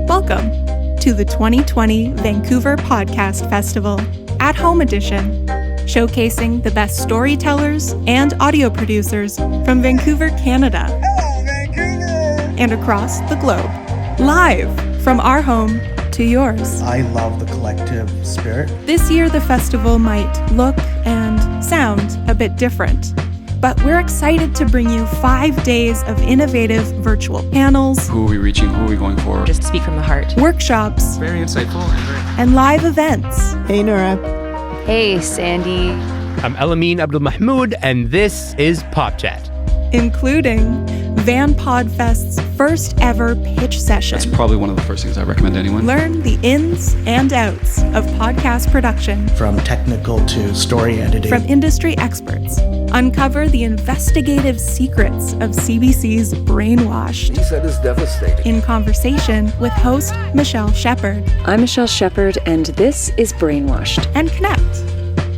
Welcome to the 2020 Vancouver Podcast Festival at Home Edition, showcasing the best storytellers and audio producers from Vancouver, Canada. Hello, Vancouver! And across the globe, live from our home to yours. I love the collective spirit. This year, the festival might look and sound a bit different, but we're excited to bring you 5 days of innovative virtual panels. Who are we reaching? Who are we going for? Just speak from the heart. Workshops. Very insightful and live events. Hey, Nora. Hey, Sandy. I'm Elamine Abdul Mahmoud, and this is Pop Chat. Including Van Podfest's first ever pitch session. That's probably one of the first things I recommend to anyone. Learn the ins and outs of podcast production. From technical to story editing. From industry experts. Uncover the investigative secrets of CBC's Brainwashed. He said it's devastating. In conversation with host Michelle Shepard. I'm Michelle Shepard, and this is Brainwashed. And connect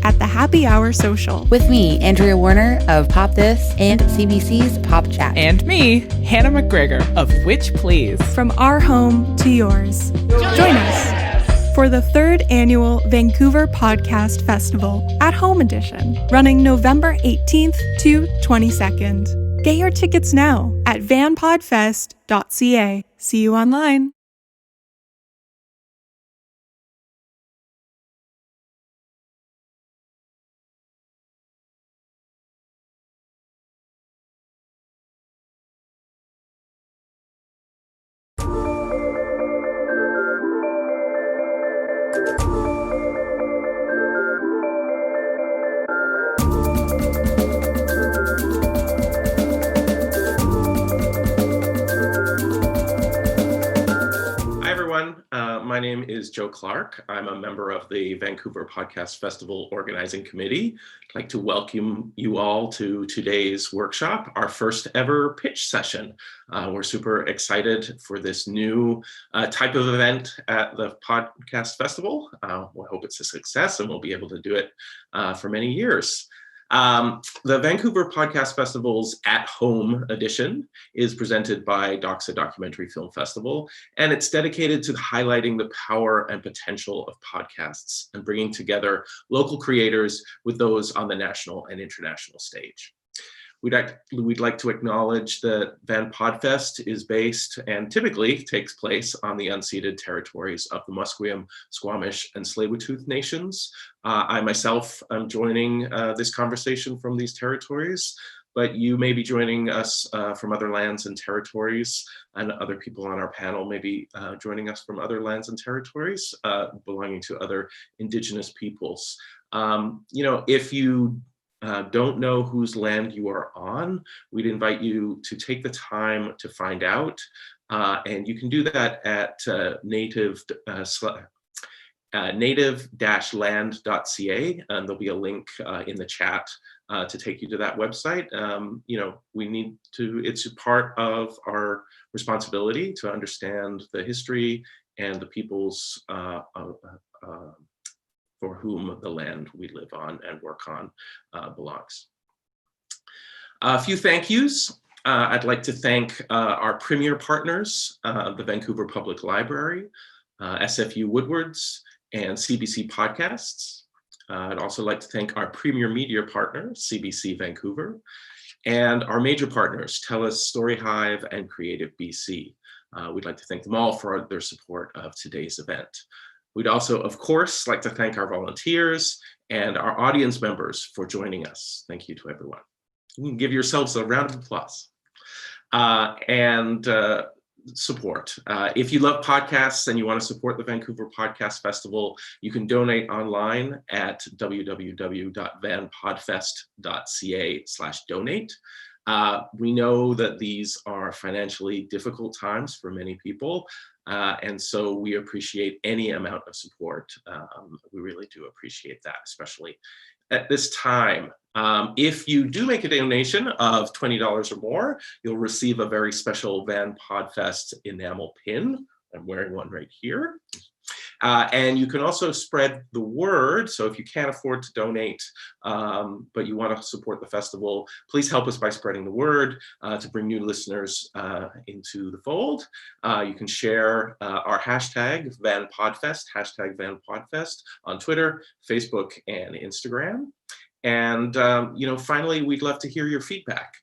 at the Happy Hour Social. With me, Andrea Warner of Pop This and CBC's Pop Chat. And me, Hannah McGregor of Which Please. From our home to yours. Join us for the 3rd annual Vancouver Podcast Festival at Home Edition, running November 18th to 22nd. Get your tickets now at vanpodfest.ca. See you online. My name is Joe Clark. I'm a member of the Vancouver Podcast Festival Organizing Committee. I'd like to welcome you all to today's workshop, our first ever pitch session. We're super excited for this new type of event at the Podcast Festival. We hope it's a success and we'll be able to do it for many years. The Vancouver Podcast Festival's At Home edition is presented by DOXA Documentary Film Festival, and it's dedicated to highlighting the power and potential of podcasts and bringing together local creators with those on the national and international stage. We'd like to acknowledge that Van Podfest is based and typically takes place on the unceded territories of the Musqueam, Squamish, and Tsleil-Waututh nations. I myself am joining this conversation from these territories, but you may be joining us from other lands and territories, and other people on our panel may be joining us from other lands and territories belonging to other Indigenous peoples. If you don't know whose land you are on, we'd invite you to take the time to find out. And you can do that at native-land.ca, and there'll be a link in the chat to take you to that website. It's a part of our responsibility to understand the history and the peoples for whom the land we live on and work on belongs. A few thank yous. I'd like to thank our premier partners, the Vancouver Public Library, SFU Woodwards, and CBC Podcasts. I'd also like to thank our premier media partner, CBC Vancouver, and our major partners, TELUS STORYHIVE and Creative BC. We'd like to thank them all for their support of today's event. We'd also, of course, like to thank our volunteers and our audience members for joining us. Thank you to everyone. You can give yourselves a round of applause. Support. If you love podcasts and you want to support the Vancouver Podcast Festival, you can donate online at www.vanpodfest.ca/donate. We know that these are financially difficult times for many people, and so we appreciate any amount of support. We really do appreciate that, especially at this time. If you do make a donation of $20 or more, you'll receive a very special Van Podfest enamel pin. I'm wearing one right here. And you can also spread the word. So if you can't afford to donate, but you want to support the festival, please help us by spreading the word to bring new listeners into the fold. You can share our hashtag VanPodFest, hashtag VanPodFest on Twitter, Facebook, and Instagram. And finally, we'd love to hear your feedback.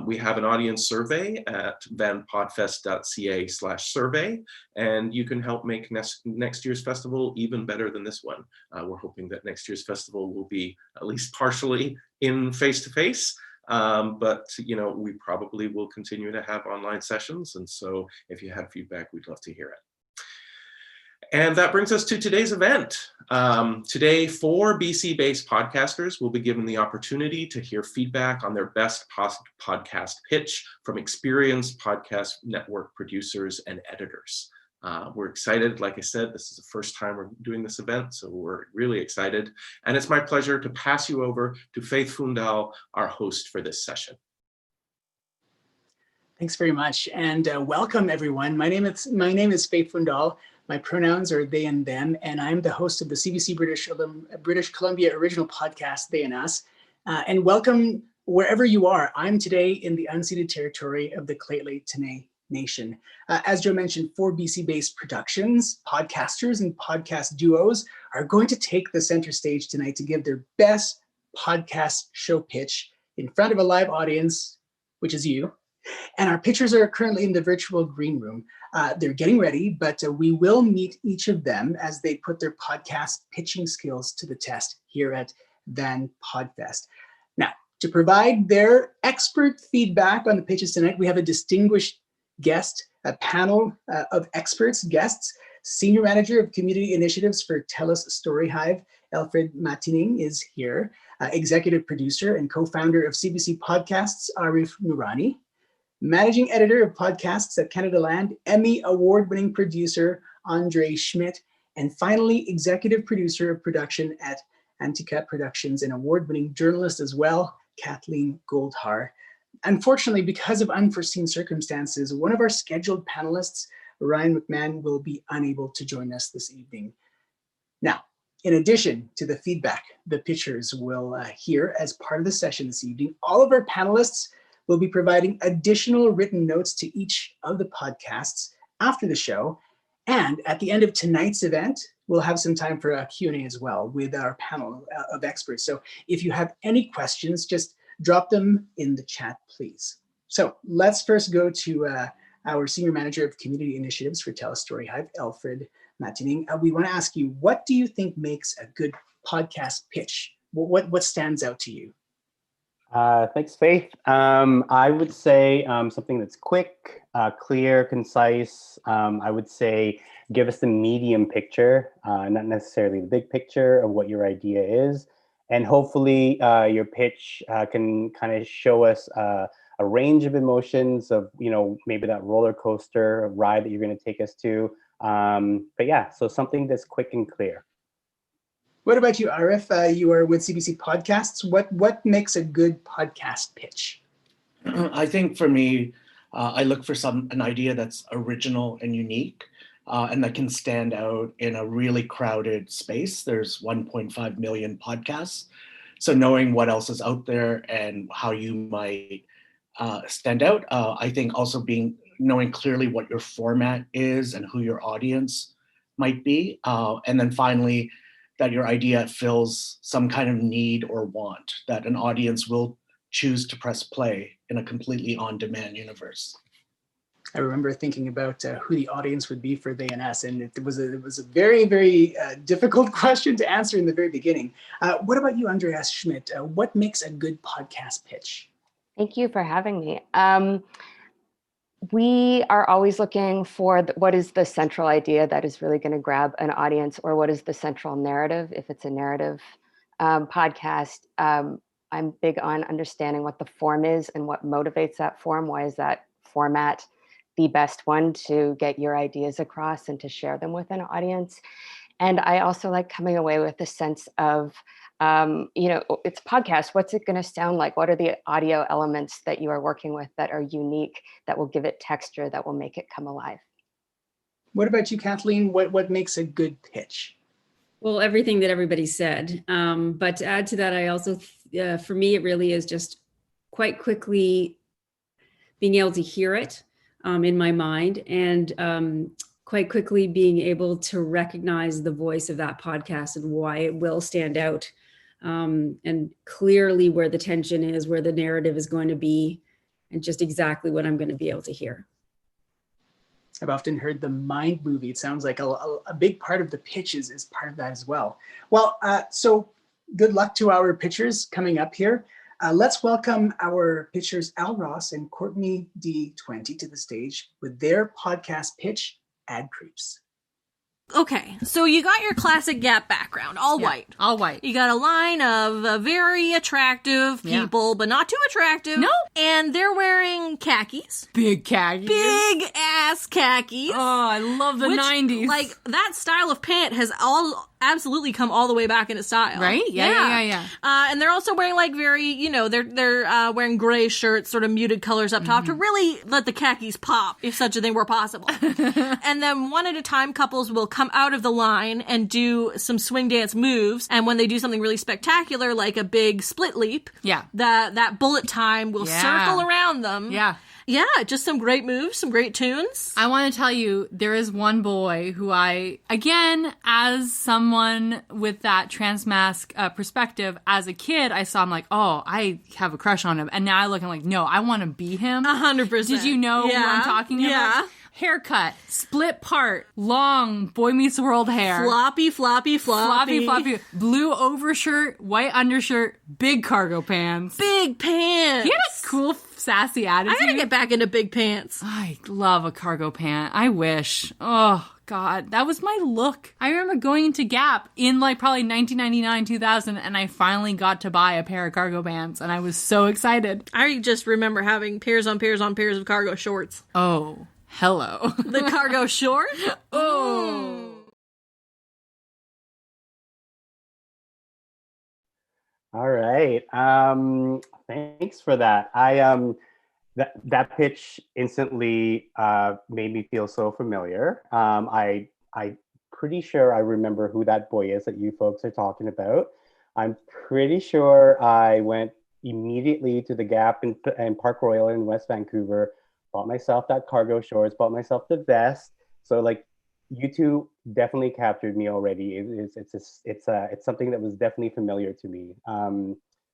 We have an audience survey at vanpodfest.ca/survey, and you can help make next year's festival even better than this one. We're hoping that next year's festival will be at least partially in face-to-face, but we probably will continue to have online sessions. And so if you have feedback, we'd love to hear it. And that brings us to today's event. Today, 4 BC-based podcasters will be given the opportunity to hear feedback on their best podcast pitch from experienced podcast network producers and editors. We're excited. Like I said, this is the first time we're doing this event, so we're really excited. And it's my pleasure to pass you over to Faith Fundal, our host for this session. Thanks very much, and welcome everyone. My name is Faith Fundal. My pronouns are they and them, and I'm the host of the CBC British Columbia original podcast, They and Us. And welcome wherever you are. I'm today in the unceded territory of the Lheidli T'enneh Nation. As Joe mentioned, 4 BC-based productions, podcasters, and podcast duos are going to take the center stage tonight to give their best podcast show pitch in front of a live audience, which is you. And our pitchers are currently in the virtual green room. They're getting ready, but we will meet each of them as they put their podcast pitching skills to the test here at Van Podfest. Now, to provide their expert feedback on the pitches tonight, we have a distinguished guest, a panel of experts, guests. Senior Manager of Community Initiatives for TELUS STORYHIVE, Alfred Matining, is here. Executive Producer and Co-Founder of CBC Podcasts, Arif Noorani. Managing Editor of Podcasts at Canadaland, Emmy Award-winning producer, Andre Schmidt, and finally, Executive Producer of Production at Antica Productions and award-winning journalist as well, Kathleen Goldhar. Unfortunately, because of unforeseen circumstances, one of our scheduled panelists, Ryan McMahon, will be unable to join us this evening. Now, in addition to the feedback the pitchers will hear as part of the session this evening, all of our panelists will be providing additional written notes to each of the podcasts after the show. And at the end of tonight's event, we'll have some time for a Q&A as well with our panel of experts. So if you have any questions, just drop them in the chat, please. So let's first go to our Senior Manager of Community Initiatives for TELUS STORYHIVE, Alfred Matining. We want to ask you, what do you think makes a good podcast pitch? What stands out to you? Thanks, Faith. I would say something that's quick, clear, concise. I would say give us the medium picture, not necessarily the big picture of what your idea is. And hopefully your pitch can kind of show us a range of emotions of, maybe that roller coaster ride that you're going to take us to. But yeah, so something that's quick and clear. What about you, Arif? You are with CBC Podcasts. What makes a good podcast pitch? I think for me, I look for an idea that's original and unique, and that can stand out in a really crowded space. There's 1.5 million podcasts. So knowing what else is out there and how you might stand out, I think also knowing clearly what your format is and who your audience might be. And then finally, that your idea fills some kind of need or want, that an audience will choose to press play in a completely on-demand universe? I remember thinking about who the audience would be for VNS, and it was a very, very difficult question to answer in the very beginning. What about you, Andreas Schmidt? What makes a good podcast pitch? Thank you for having me. We are always looking for what is the central idea that is really going to grab an audience, or what is the central narrative. If it's a narrative podcast, I'm big on understanding what the form is and what motivates that form. Why is that format the best one to get your ideas across and to share them with an audience? And I also like coming away with a sense of, it's a podcast. What's it going to sound like? What are the audio elements that you are working with that are unique, that will give it texture, that will make it come alive? What about you, Kathleen? What makes a good pitch? Well, everything that everybody said. But to add to that, I also, for me, it really is just quite quickly being able to hear it in my mind, and quite quickly being able to recognize the voice of that podcast and why it will stand out, and clearly where the tension is, where the narrative is going to be, and just exactly what I'm going to be able to hear. I've often heard the mind movie. It sounds like a big part of the pitch is part of that as well. Well, so good luck to our pitchers coming up here. Let's welcome our pitchers, Al Ross and Courtney D20, to the stage with their podcast pitch, Ad Creeps. Okay, so you got your classic Gap background, all white. All white. You got a line of very attractive people, but not too attractive. No. And they're wearing khakis. Big khakis. Big ass khakis. Oh, I love the 90s. Like, that style of pant has absolutely come all the way back into style. Right? Yeah. And they're also wearing like very, they're wearing gray shirts, sort of muted colors up top to really let the khakis pop, if such a thing were possible. And then one at a time, couples will come out of the line and do some swing dance moves. And when they do something really spectacular, like a big split leap, that bullet time will circle around them. Yeah, just some great moves, some great tunes. I want to tell you, there is one boy who again, as someone with that transmask perspective, as a kid, I saw him like, oh, I have a crush on him. And now I look and I'm like, no, I want to be him. 100%. Did you know who I'm talking about? Yeah. Haircut, split part, long Boy Meets World hair. Floppy. Blue overshirt, white undershirt, big cargo pants. Big pants. He had a cool, sassy attitude. I gotta get back into big pants. I love a cargo pant. I wish. Oh, God. That was my look. I remember going into Gap in like probably 1999, 2000, and I finally got to buy a pair of cargo pants, and I was so excited. I just remember having pairs on pairs on pairs of cargo shorts. Oh, hello. The cargo shorts? Oh. All right. Thanks for that. That pitch instantly made me feel so familiar. I'm pretty sure I remember who that boy is that you folks are talking about. I'm pretty sure I went immediately to the Gap in Park Royal in West Vancouver, bought myself that cargo shorts, bought myself the vest. So like, you two definitely captured me already. It's something that was definitely familiar to me.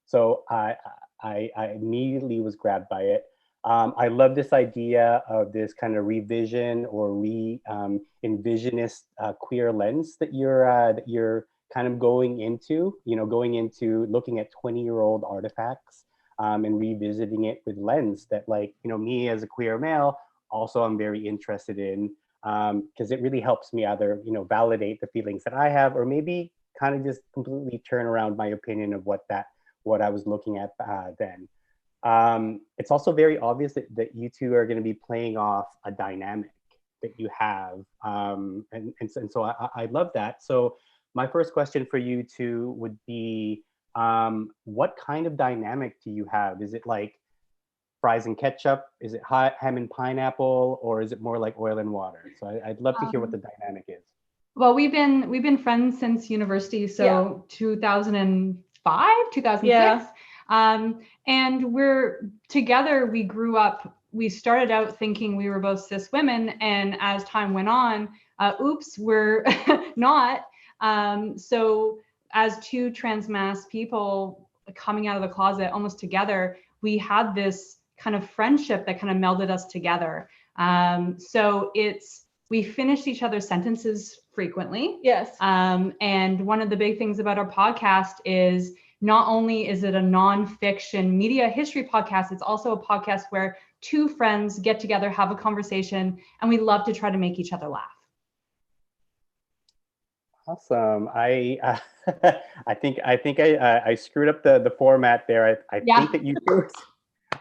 So I immediately was grabbed by it. I love this idea of this kind of revision or envisionist queer lens that you're kind of going into looking at 20-year-old artifacts and revisiting it with lens that, like, me as a queer male, also I'm very interested in, because it really helps me either, validate the feelings that I have, or maybe kind of just completely turn around my opinion of what I was looking at then. It's also very obvious that you two are going to be playing off a dynamic that you have. And so I love that. So my first question for you two would be, what kind of dynamic do you have? Is it like fries and ketchup? Is it ham and pineapple? Or is it more like oil and water? So I'd love to hear what the dynamic is. Well, we've been friends since university. So 2005, 2006. And we're together, we grew up, we started out thinking we were both cis women. And as time went on, we're not. So as two trans mass people coming out of the closet almost together, we had this kind of friendship that kind of melded us together. So we finished each other's sentences frequently. Yes. And one of the big things about our podcast is not only is it a nonfiction media history podcast, it's also a podcast where two friends get together, have a conversation, and we love to try to make each other laugh. Awesome. I think I screwed up the format there. I think that you two,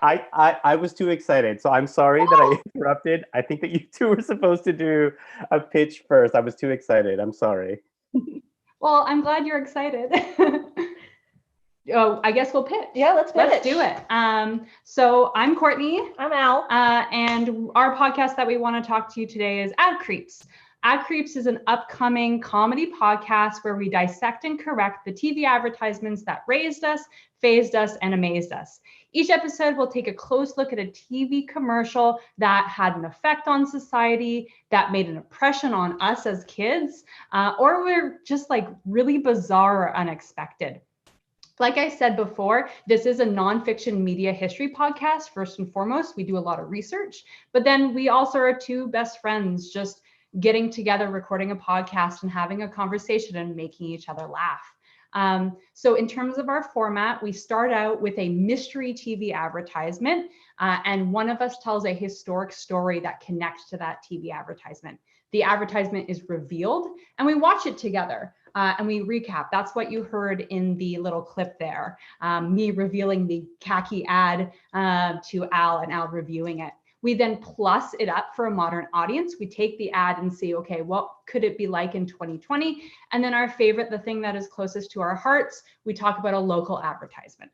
I was too excited, so I'm sorry that I interrupted. I think that you two were supposed to do a pitch first. I was too excited. I'm sorry. Well, I'm glad you're excited. Oh, I guess we'll pitch. Yeah, let's pitch. Let's do it. So I'm Courtney. I'm Al. And our podcast that we want to talk to you today is Ad Creeps. Ad Creeps is an upcoming comedy podcast where we dissect and correct the TV advertisements that raised us, phased us, and amazed us. Each episode will take a close look at a TV commercial that had an effect on society, that made an impression on us as kids, or were just like really bizarre or unexpected. Like I said before, this is a nonfiction media history podcast. First and foremost, we do a lot of research, but then we also are two best friends just getting together, recording a podcast and having a conversation and making each other laugh. So in terms of our format, we start out with a mystery TV advertisement, and one of us tells a historic story that connects to that TV advertisement. The advertisement is revealed and we watch it together. And we recap. That's what you heard in the little clip there. Me revealing the khaki ad to Al and Al reviewing it. We then plus it up for a modern audience. We take the ad and see, okay, what could it be like in 2020? And then our favorite, the thing that is closest to our hearts, we talk about a local advertisement.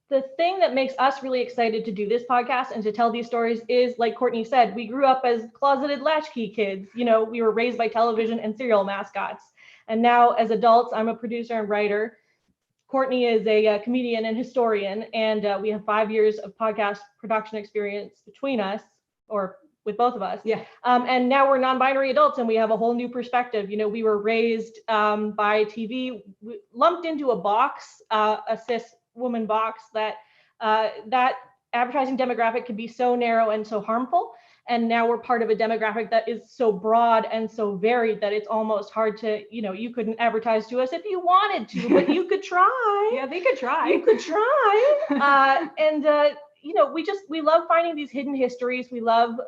The thing that makes us really excited to do this podcast and to tell these stories is, like Courtney said, we grew up as closeted latchkey kids. You know, we were raised by television and cereal mascots. And now as adults, I'm a producer and writer. Courtney is a comedian and historian, and we have 5 years of podcast production experience between us, or with both of us. Yeah. And now we're non-binary adults, and we have a whole new perspective. You know, we were raised by TV, lumped into a box, a cis woman box that that advertising demographic can be so narrow and so harmful. And now we're part of a demographic that is so broad and so varied that it's almost hard to, you know, you couldn't advertise to us if you wanted to, but you could try. Yeah, they could try. You could try. You know, we love finding these hidden histories. We love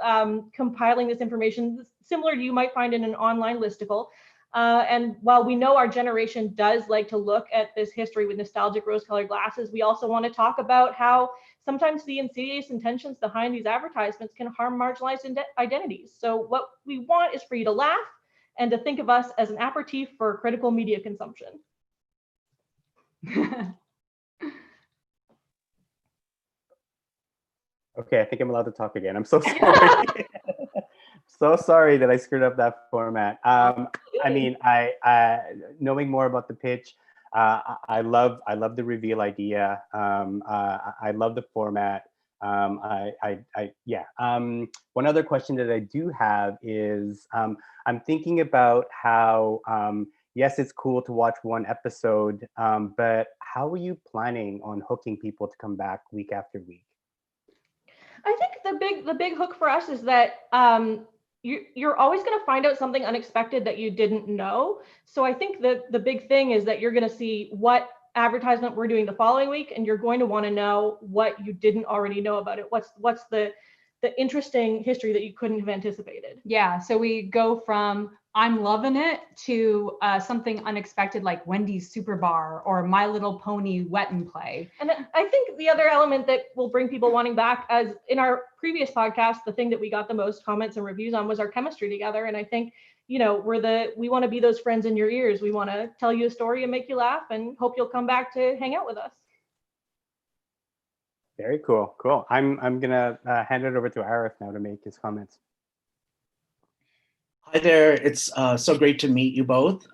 compiling this information, similar to you might find in an online listicle. And while we know our generation does like to look at this history with nostalgic rose-colored glasses, we also want to talk about how sometimes the insidious intentions behind these advertisements can harm marginalized identities. So what we want is for you to laugh and to think of us as an aperitif for critical media consumption. Okay, I think I'm allowed to talk again. I'm so sorry. So sorry that I screwed up that format. I mean, I knowing more about the pitch, I love the reveal idea. I love the format. One other question that I do have is, I'm thinking about how, yes, it's cool to watch one episode, but how are you planning on hooking people to come back week after week? I think the big hook for us is that you're always going to find out something unexpected that you didn't know. So I think the big thing is that you're going to see what advertisement we're doing the following week, and you're going to want to know what you didn't already know about it. What's the interesting history that you couldn't have anticipated? Yeah, so we go from I'm loving it to something unexpected like Wendy's Super Bar or My Little Pony Wet and Play. And I think the other element that will bring people wanting back, as in our previous podcast, the thing that we got the most comments and reviews on was our chemistry together. And I think, you know, we want to be those friends in your ears. We want to tell you a story and make you laugh and hope you'll come back to hang out with us. Very cool. Cool. I'm gonna hand it over to Arif now to make his comments. Hi there. It's so great to meet you both.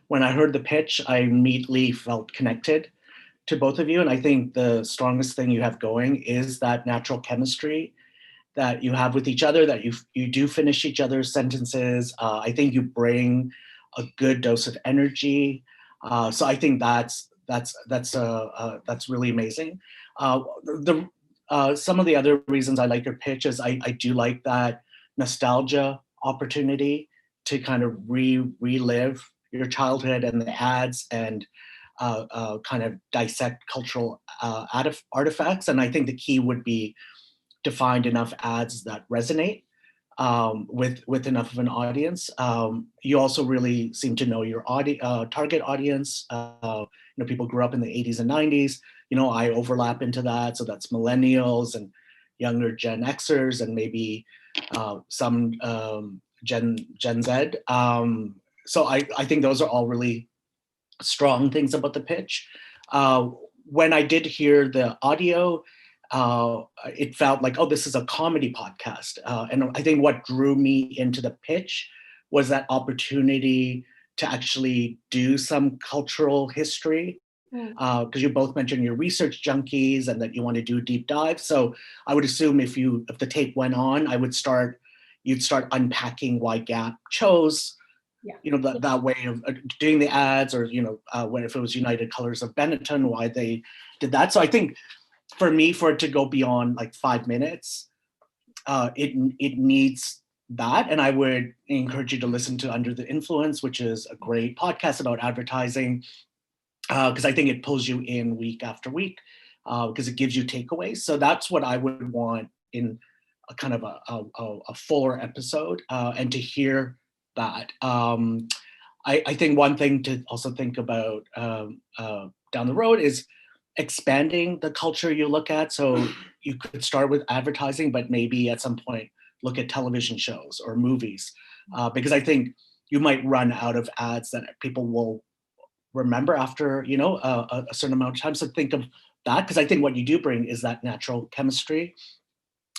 When I heard the pitch, I immediately felt connected to both of you. And I think the strongest thing you have going is that natural chemistry that you have with each other, that you do finish each other's sentences. I think you bring a good dose of energy. So I think that's really amazing. Some of the other reasons I like your pitch is I do like that nostalgia opportunity to kind of relive your childhood and the ads and kind of dissect cultural artifacts. And I think the key would be to find enough ads that resonate with enough of an audience. You also really seem to know your target audience. People grew up in the 80s and 90s. I overlap into that. So that's millennials and younger Gen Xers and maybe some Gen Z. So I think those are all really strong things about the pitch. When I did hear the audio, it felt like, oh, this is a comedy podcast. And I think what drew me into the pitch was that opportunity to actually do some cultural history. Because you both mentioned you're research junkies and that you want to do a deep dive. So I would assume if the tape went on, you'd start unpacking why Gap chose, that way of doing the ads, or when if it was United Colors of Benetton, why they did that. So I think for it to go beyond like 5 minutes, it needs that. And I would encourage you to listen to Under the Influence, which is a great podcast about advertising. Because I think it pulls you in week after week, because it gives you takeaways. So that's what I would want in a kind of a fuller episode, and to hear that. I think one thing to also think about down the road is expanding the culture you look at. So you could start with advertising, but maybe at some point look at television shows or movies, because I think you might run out of ads that people will remember after a certain amount of time. So think of that, because I think what you do bring is that natural chemistry.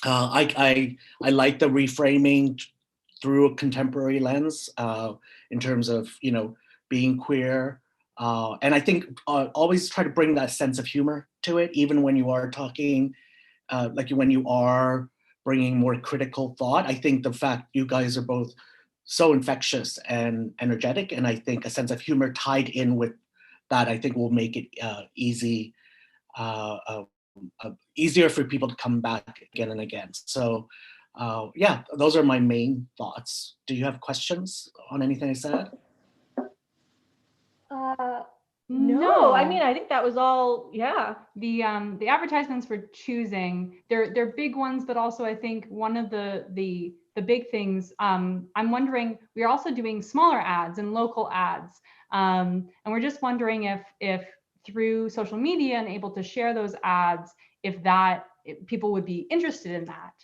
I like the reframing through a contemporary lens, in terms of being queer, and I think always try to bring that sense of humor to it, even when you are talking, like when you are bringing more critical thought. I think the fact you guys are both so infectious and energetic, and I think a sense of humor tied in with that, I think will make it easier for people to come back again and again. So those are my main thoughts. Do you have questions on anything I said? No, I mean, I think that was all. Yeah, the advertisements for choosing, they're big ones, but also I think one of the big things, I'm wondering, we're also doing smaller ads and local ads, and we're just wondering if through social media and able to share those ads, if people would be interested in that.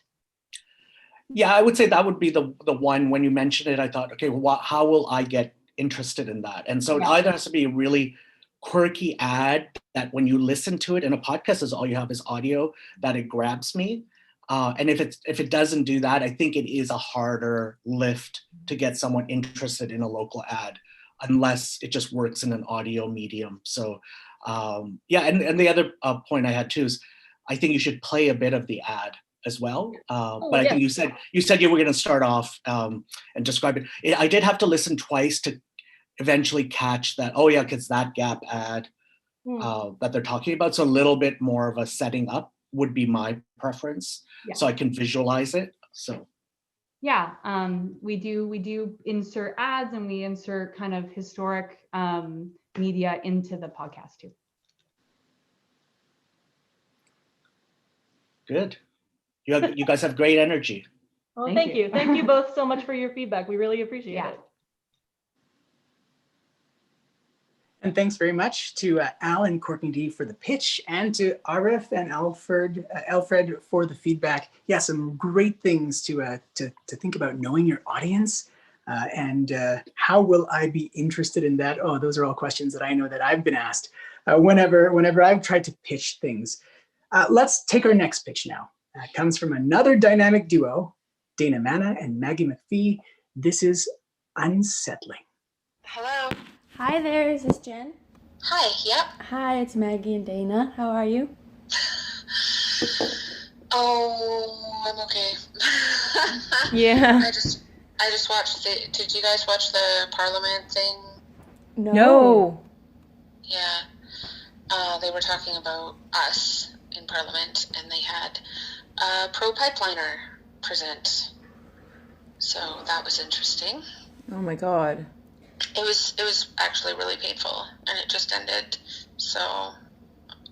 Yeah, I would say that would be the one. When you mentioned it, I thought, okay, well, how will I get interested in that? And so it either has to be a really quirky ad that when you listen to it in a podcast, is all you have is audio, that it grabs me. And if it doesn't do that, I think it is a harder lift to get someone interested in a local ad, unless it just works in an audio medium. So and the other point I had too is I think you should play a bit of the ad as well. But I think you said you were going to start off and describe it. I did have to listen twice to eventually catch that. Oh yeah, because that Gap ad that they're talking about. So a little bit more of a setting up would be my preference, so I can visualize it. So we do insert ads, and we insert kind of historic media into the podcast too. Good. You guys have great energy. Well, thank you. Thank you both so much for your feedback. We really appreciate it. And thanks very much to Al and Courtney D for the pitch, and to Arif and Alfred for the feedback. Yeah, some great things to think about, knowing your audience, and how will I be interested in that? Oh, those are all questions that I know that I've been asked whenever I've tried to pitch things. Let's take our next pitch now. It comes from another dynamic duo, Dana Manna and Maggie McPhee. This is Unsettling. Hello. Hi there, is this Jen? Hi, yep. Hi, it's Maggie and Dana. How are you? Oh, I'm okay. Yeah. I just watched did you guys watch the Parliament thing? No. Yeah. They were talking about us in in Parliament, and they had a pro-pipeliner present. So that was interesting. Oh my God. It was actually really painful, and it just ended. So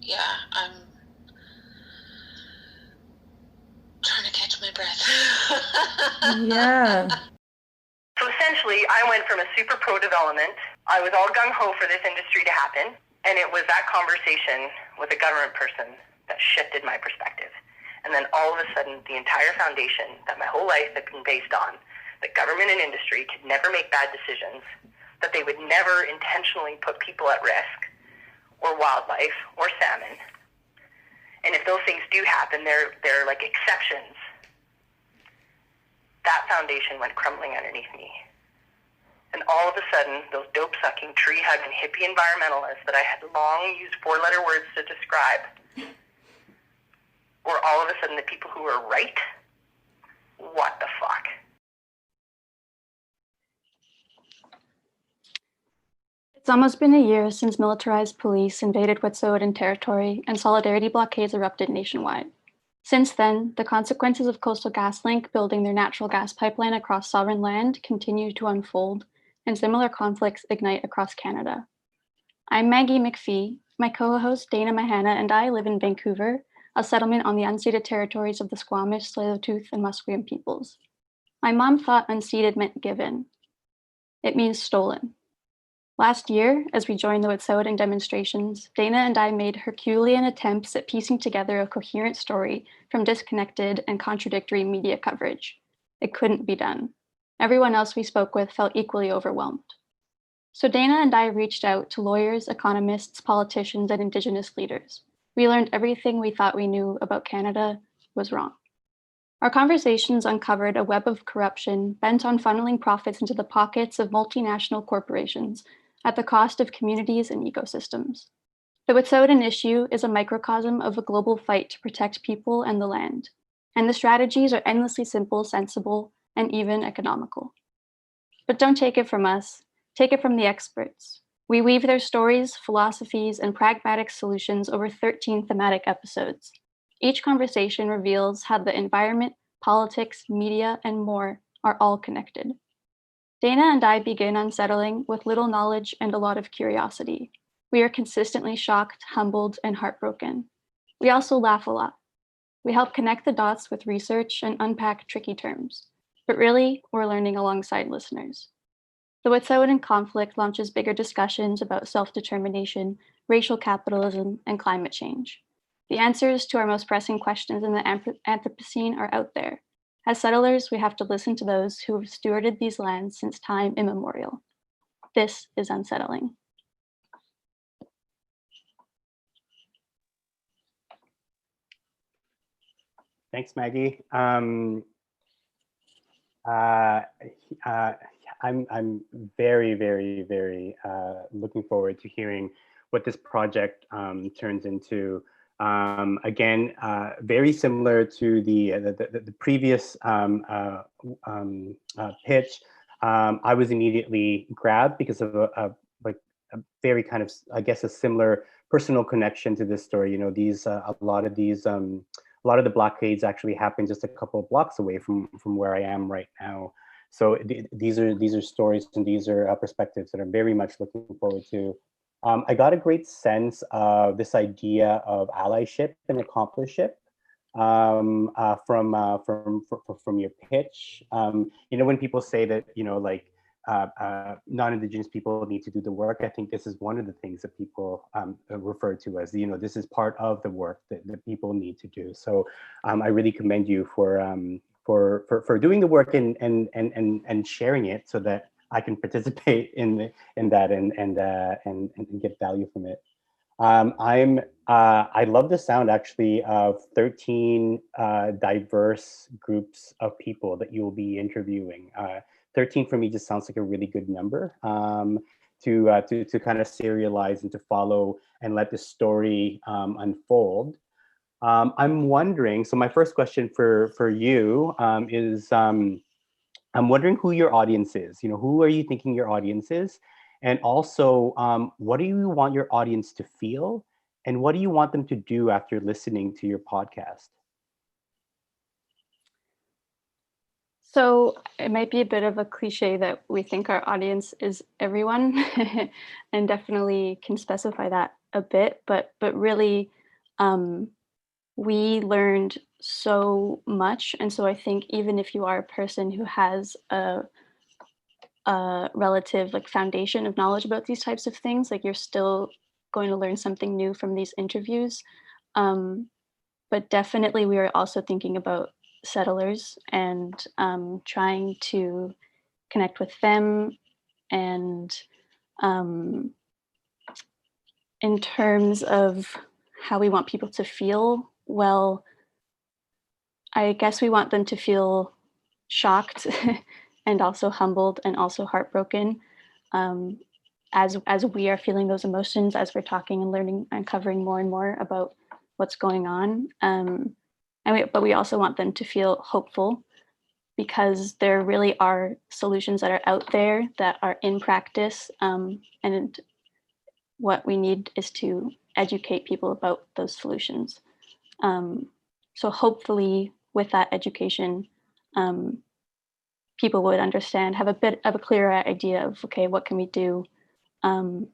yeah, I'm trying to catch my breath. Yeah. So essentially, I went from a super pro-development. I was all gung-ho for this industry to happen, and it was that conversation with a government person that shifted my perspective. And then all of a sudden, the entire foundation that my whole life had been based on, that government and industry could never make bad decisions, that they would never intentionally put people at risk, or wildlife, or salmon. And if those things do happen, they're like exceptions. That foundation went crumbling underneath me. And all of a sudden, those dope-sucking, tree-hugging, hippie environmentalists that I had long used four-letter words to describe were all of a sudden the people who were right. What the fuck? It's almost been a year since militarized police invaded Wet'suwet'en territory and solidarity blockades erupted nationwide. Since then, the consequences of Coastal GasLink building their natural gas pipeline across sovereign land continue to unfold, and similar conflicts ignite across Canada. I'm Maggie McPhee. My co-host Dana Mahana and I live in Vancouver, a settlement on the unceded territories of the Squamish, Tsleil-Waututh, and Musqueam peoples. My mom thought unceded meant given. It means stolen. Last year, as we joined the Wet'suwet'en demonstrations, Dana and I made Herculean attempts at piecing together a coherent story from disconnected and contradictory media coverage. It couldn't be done. Everyone else we spoke with felt equally overwhelmed. So Dana and I reached out to lawyers, economists, politicians, and Indigenous leaders. We learned everything we thought we knew about Canada was wrong. Our conversations uncovered a web of corruption bent on funneling profits into the pockets of multinational corporations at the cost of communities and ecosystems. The Wet'suwet'en issue is a microcosm of a global fight to protect people and the land, and the strategies are endlessly simple, sensible, and even economical. But don't take it from us, take it from the experts. We weave their stories, philosophies, and pragmatic solutions over 13 thematic episodes. Each conversation reveals how the environment, politics, media, and more are all connected. Dana and I begin unsettling with little knowledge and a lot of curiosity. We are consistently shocked, humbled, and heartbroken. We also laugh a lot. We help connect the dots with research and unpack tricky terms. But really, we're learning alongside listeners. The Wet'suwet'en conflict launches bigger discussions about self-determination, racial capitalism, and climate change. The answers to our most pressing questions in the Anthropocene are out there. As settlers, we have to listen to those who have stewarded these lands since time immemorial. This is unsettling. Thanks, Maggie. I'm very, very, very looking forward to hearing what this project turns into. Again, very similar to the previous pitch. I was immediately grabbed because of a very kind of, I guess, a similar personal connection to this story. You know, these a lot of the blockades actually happen just a couple of blocks away from where I am right now. So these are stories and these are perspectives that I'm very much looking forward to. I got a great sense of this idea of allyship and accompliceship from your pitch. You know, when people say that, you know, like non-Indigenous people need to do the work, I think this is one of the things that people refer to as, you know, this is part of the work that people need to do. So I really commend you for doing the work and sharing it so that I can participate in that and get value from it. I love the sound actually of 13 diverse groups of people that you'll be interviewing. 13 for me just sounds like a really good number to kind of serialize and to follow and let the story unfold. I'm wondering, so my first question for you is, I'm wondering who your audience is. You know, who are you thinking your audience is? And also, what do you want your audience to feel? And what do you want them to do after listening to your podcast? So it might be a bit of a cliche that we think our audience is everyone, and definitely can specify that a bit, but really, we learned so much. And so I think even if you are a person who has a relative like foundation of knowledge about these types of things, like you're still going to learn something new from these interviews. But definitely we are also thinking about settlers and trying to connect with them. And in terms of how we want people to feel, well, I guess we want them to feel shocked and also humbled and also heartbroken, as we are feeling those emotions, as we're talking and learning, uncovering more and more about what's going on. But we also want them to feel hopeful, because there really are solutions that are out there that are in practice. And what we need is to educate people about those solutions. So hopefully with that education, people would understand, have a bit of a clearer idea of, okay, what can we do? And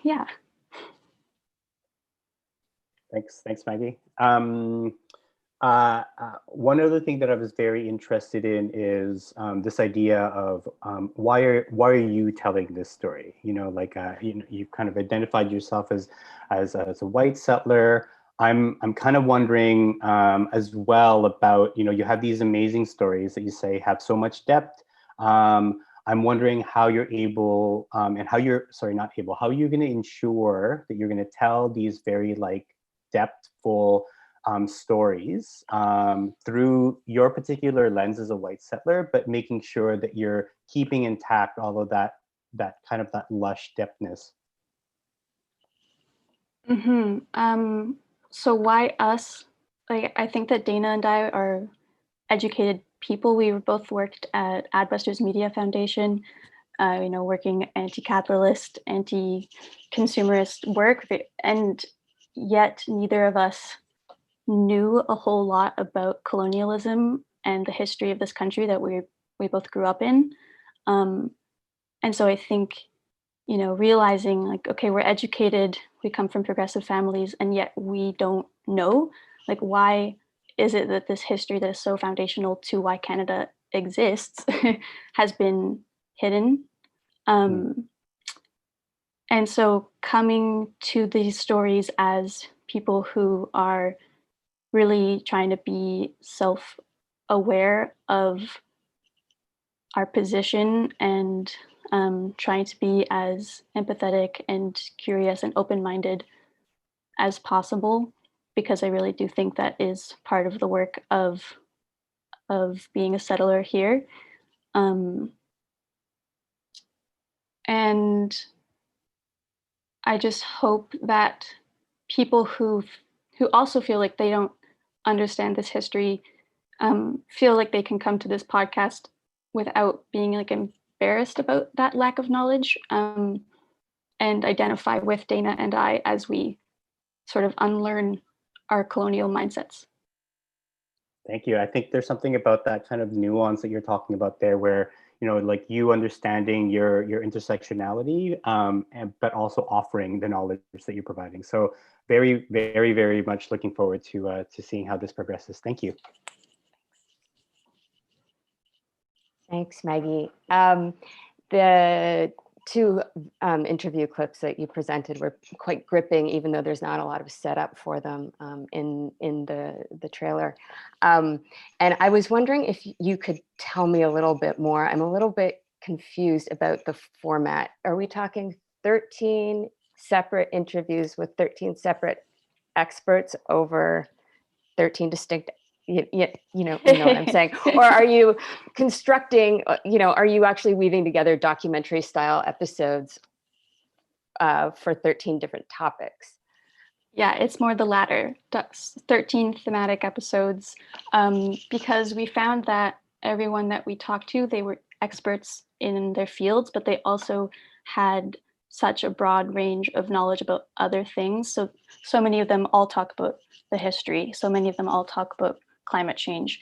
yeah. Thanks, Maggie. One other thing that I was very interested in is this idea of why are you telling this story? Like you've kind of identified yourself as a white settler. I'm kind of wondering as well about, you have these amazing stories that you say have so much depth. I'm wondering how you're able and how you're going to ensure that you're going to tell these very depthful stories through your particular lens as a white settler, but making sure that you're keeping intact all of that kind of that lush depthness. Mm-hmm. So why us? I think that Dana and I are educated people. We both worked at Adbusters Media Foundation, working anti-capitalist, anti-consumerist work, and yet neither of us knew a whole lot about colonialism and the history of this country that we both grew up in. And so I think, realizing okay, we're educated, we come from progressive families, and yet we don't know, why is it that this history that is so foundational to why Canada exists has been hidden? And so coming to these stories as people who are really trying to be self-aware of our position and trying to be as empathetic and curious and open-minded as possible, because I really do think that is part of the work of being a settler here. And I just hope that people who also feel like they don't understand this history feel like they can come to this podcast without being embarrassed about that lack of knowledge, and identify with Dana and I as we sort of unlearn our colonial mindsets. Thank you. I think there's something about that kind of nuance that you're talking about there, where you understanding your intersectionality, but also offering the knowledge that you're providing. So very, very, very much looking forward to seeing how this progresses. Thank you. Thanks, Maggie. The two interview clips that you presented were quite gripping, even though there's not a lot of setup for them in the trailer. And I was wondering if you could tell me a little bit more. I'm a little bit confused about the format. Are we talking 13 separate interviews with 13 separate experts over 13 distinct, you know what I'm saying? Or are you constructing, are you actually weaving together documentary style episodes for 13 different topics? Yeah, it's more the latter, 13 thematic episodes, because we found that everyone that we talked to, they were experts in their fields, but they also had such a broad range of knowledge about other things. So many of them all talk about the history. So many of them all talk about climate change.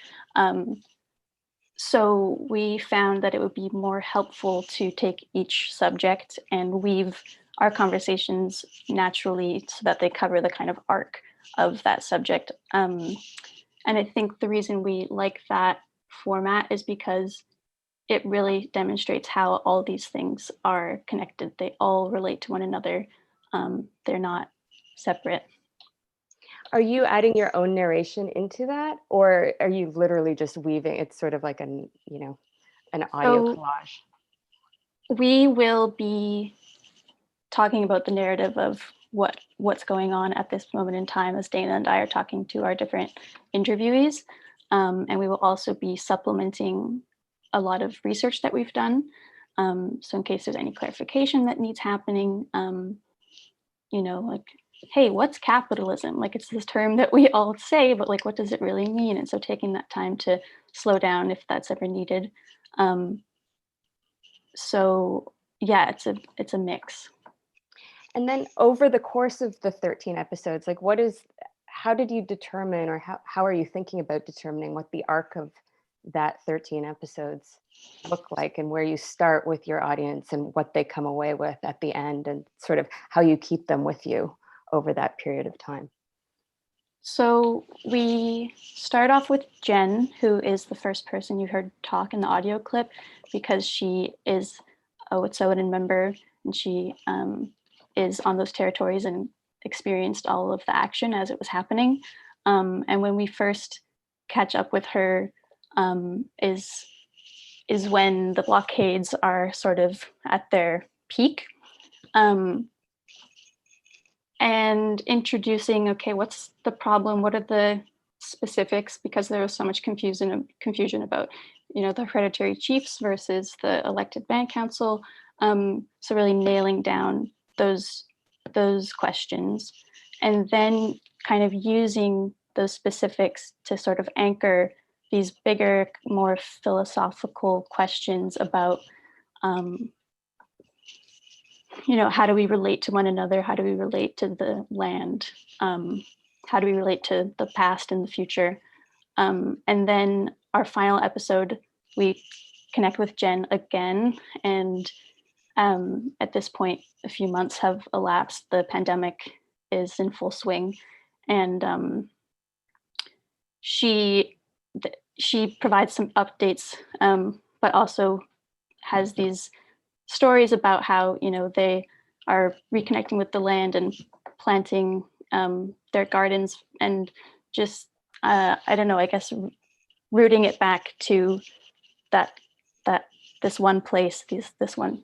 So we found that it would be more helpful to take each subject and weave our conversations naturally so that they cover the kind of arc of that subject. And I think the reason we like that format is because it really demonstrates how all these things are connected. They all relate to one another. They're not separate. Are you adding your own narration into that, or are you literally just weaving? It's sort of like an audio collage. We will be talking about the narrative of what's going on at this moment in time as Dana and I are talking to our different interviewees. And we will also be supplementing a lot of research that we've done. So in case there's any clarification that needs happening, like, hey, what's capitalism? Like, it's this term that we all say, but like, what does it really mean? And so taking that time to slow down if that's ever needed. So yeah, it's a mix. And then over the course of the 13 episodes, like how did you determine, or how are you thinking about determining what the arc of that 13 episodes look like, and where you start with your audience and what they come away with at the end, and sort of how you keep them with you over that period of time? So we start off with Jen, who is the first person you heard talk in the audio clip, because she is a Wet'suwet'en member, and she is on those territories and experienced all of the action as it was happening. And when we first catch up with her is when the blockades are sort of at their peak. And introducing, okay, what's the problem? What are the specifics? Because there was so much confusion about, the hereditary chiefs versus the elected band council. So really nailing down those questions, and then kind of using those specifics to sort of anchor these bigger, more philosophical questions about, how do we relate to one another? How do we relate to the land? How do we relate to the past and the future? And then our final episode, we connect with Jen again. And at this point, a few months have elapsed. The pandemic is in full swing. And she provides some updates, but also has these stories about how, they are reconnecting with the land and planting their gardens, and just, I don't know, I guess rooting it back to this one place, this one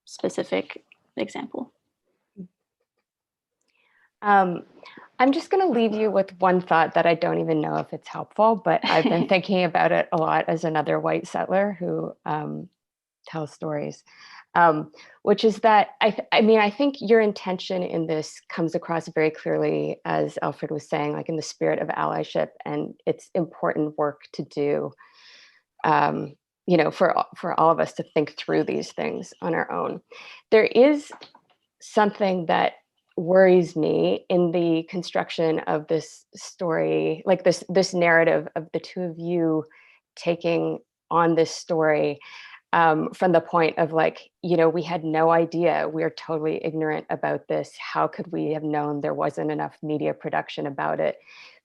specific example. I'm just going to leave you with one thought that I don't even know if it's helpful, but I've been thinking about it a lot as another white settler who tells stories, which is that I think your intention in this comes across very clearly, as Alfred was saying, like in the spirit of allyship, and it's important work to do, for all of us to think through these things on our own. There is something that worries me in the construction of this story, like this narrative of the two of you taking on this story from the point of we had no idea, we're totally ignorant about this. How could we have known there wasn't enough media production about it?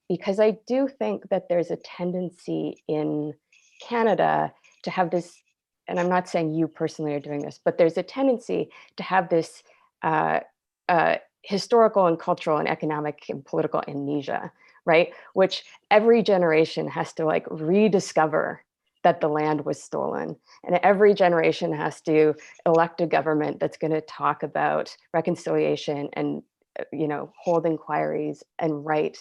Because I do think that there's a tendency in Canada to have this, and I'm not saying you personally are doing this, but there's a tendency to have this historical and cultural and economic and political amnesia, right? Which every generation has to rediscover that the land was stolen. And every generation has to elect a government that's going to talk about reconciliation and, hold inquiries and write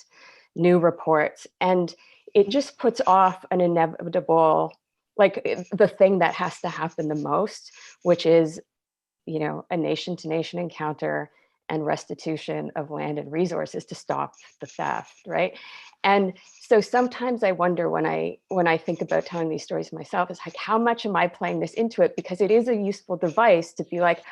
new reports. And it just puts off an inevitable, the thing that has to happen the most, which is, a nation to nation encounter and restitution of land and resources to stop the theft, right? And so sometimes I wonder when I think about telling these stories myself, is like, how much am I playing this into it? Because it is a useful device to be like,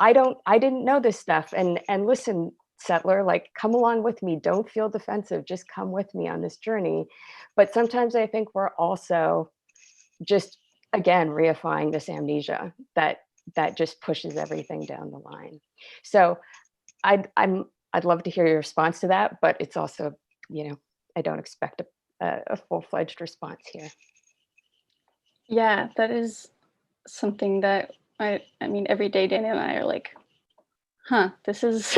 I didn't know this stuff. And listen, settler, like, come along with me. Don't feel defensive. Just come with me on this journey. But sometimes I think we're also just, again, reifying this amnesia that just pushes everything down the line. So I'd love to hear your response to that, but it's also, I don't expect a full-fledged response here. Yeah, that is something that I mean, every day Dana and I are like, this is,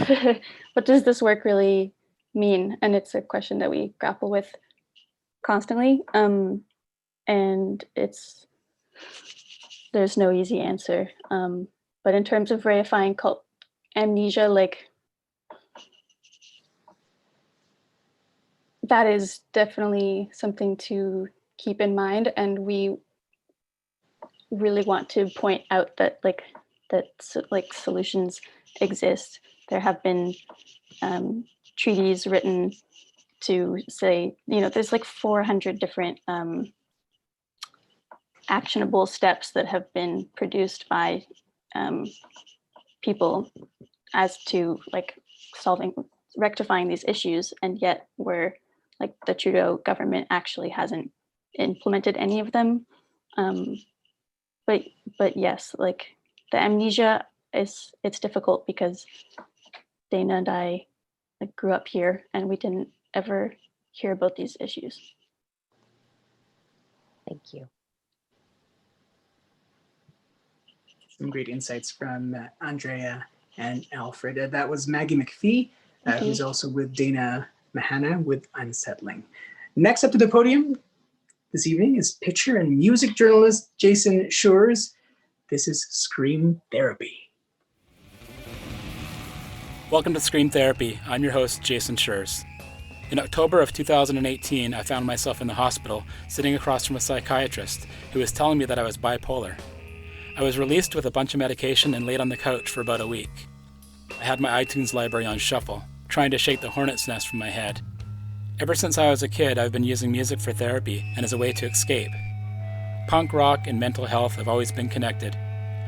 what does this work really mean? And it's a question that we grapple with constantly. And there's no easy answer. But in terms of reifying amnesia, like, that is definitely something to keep in mind. And we really want to point out that solutions exist. There have been treaties written to say, there's like 400 different actionable steps that have been produced by people as to like rectifying these issues, and yet the Trudeau government actually hasn't implemented any of them. But yes, like, the amnesia it's difficult because Dana and I grew up here and we didn't ever hear about these issues. Thank you. Some great insights from Andrea and Alfred. That was Maggie McPhee, who's also with Dana Mahana with Unsettling. Next up to the podium this evening is picture and music journalist Jason Shores. This is Scream Therapy. Welcome to Scream Therapy. I'm your host, Jason Shores. In October of 2018, I found myself in the hospital sitting across from a psychiatrist who was telling me that I was bipolar. I was released with a bunch of medication and laid on the couch for about a week. I had my iTunes library on shuffle, trying to shake the hornet's nest from my head. Ever since I was a kid, I've been using music for therapy and as a way to escape. Punk rock and mental health have always been connected.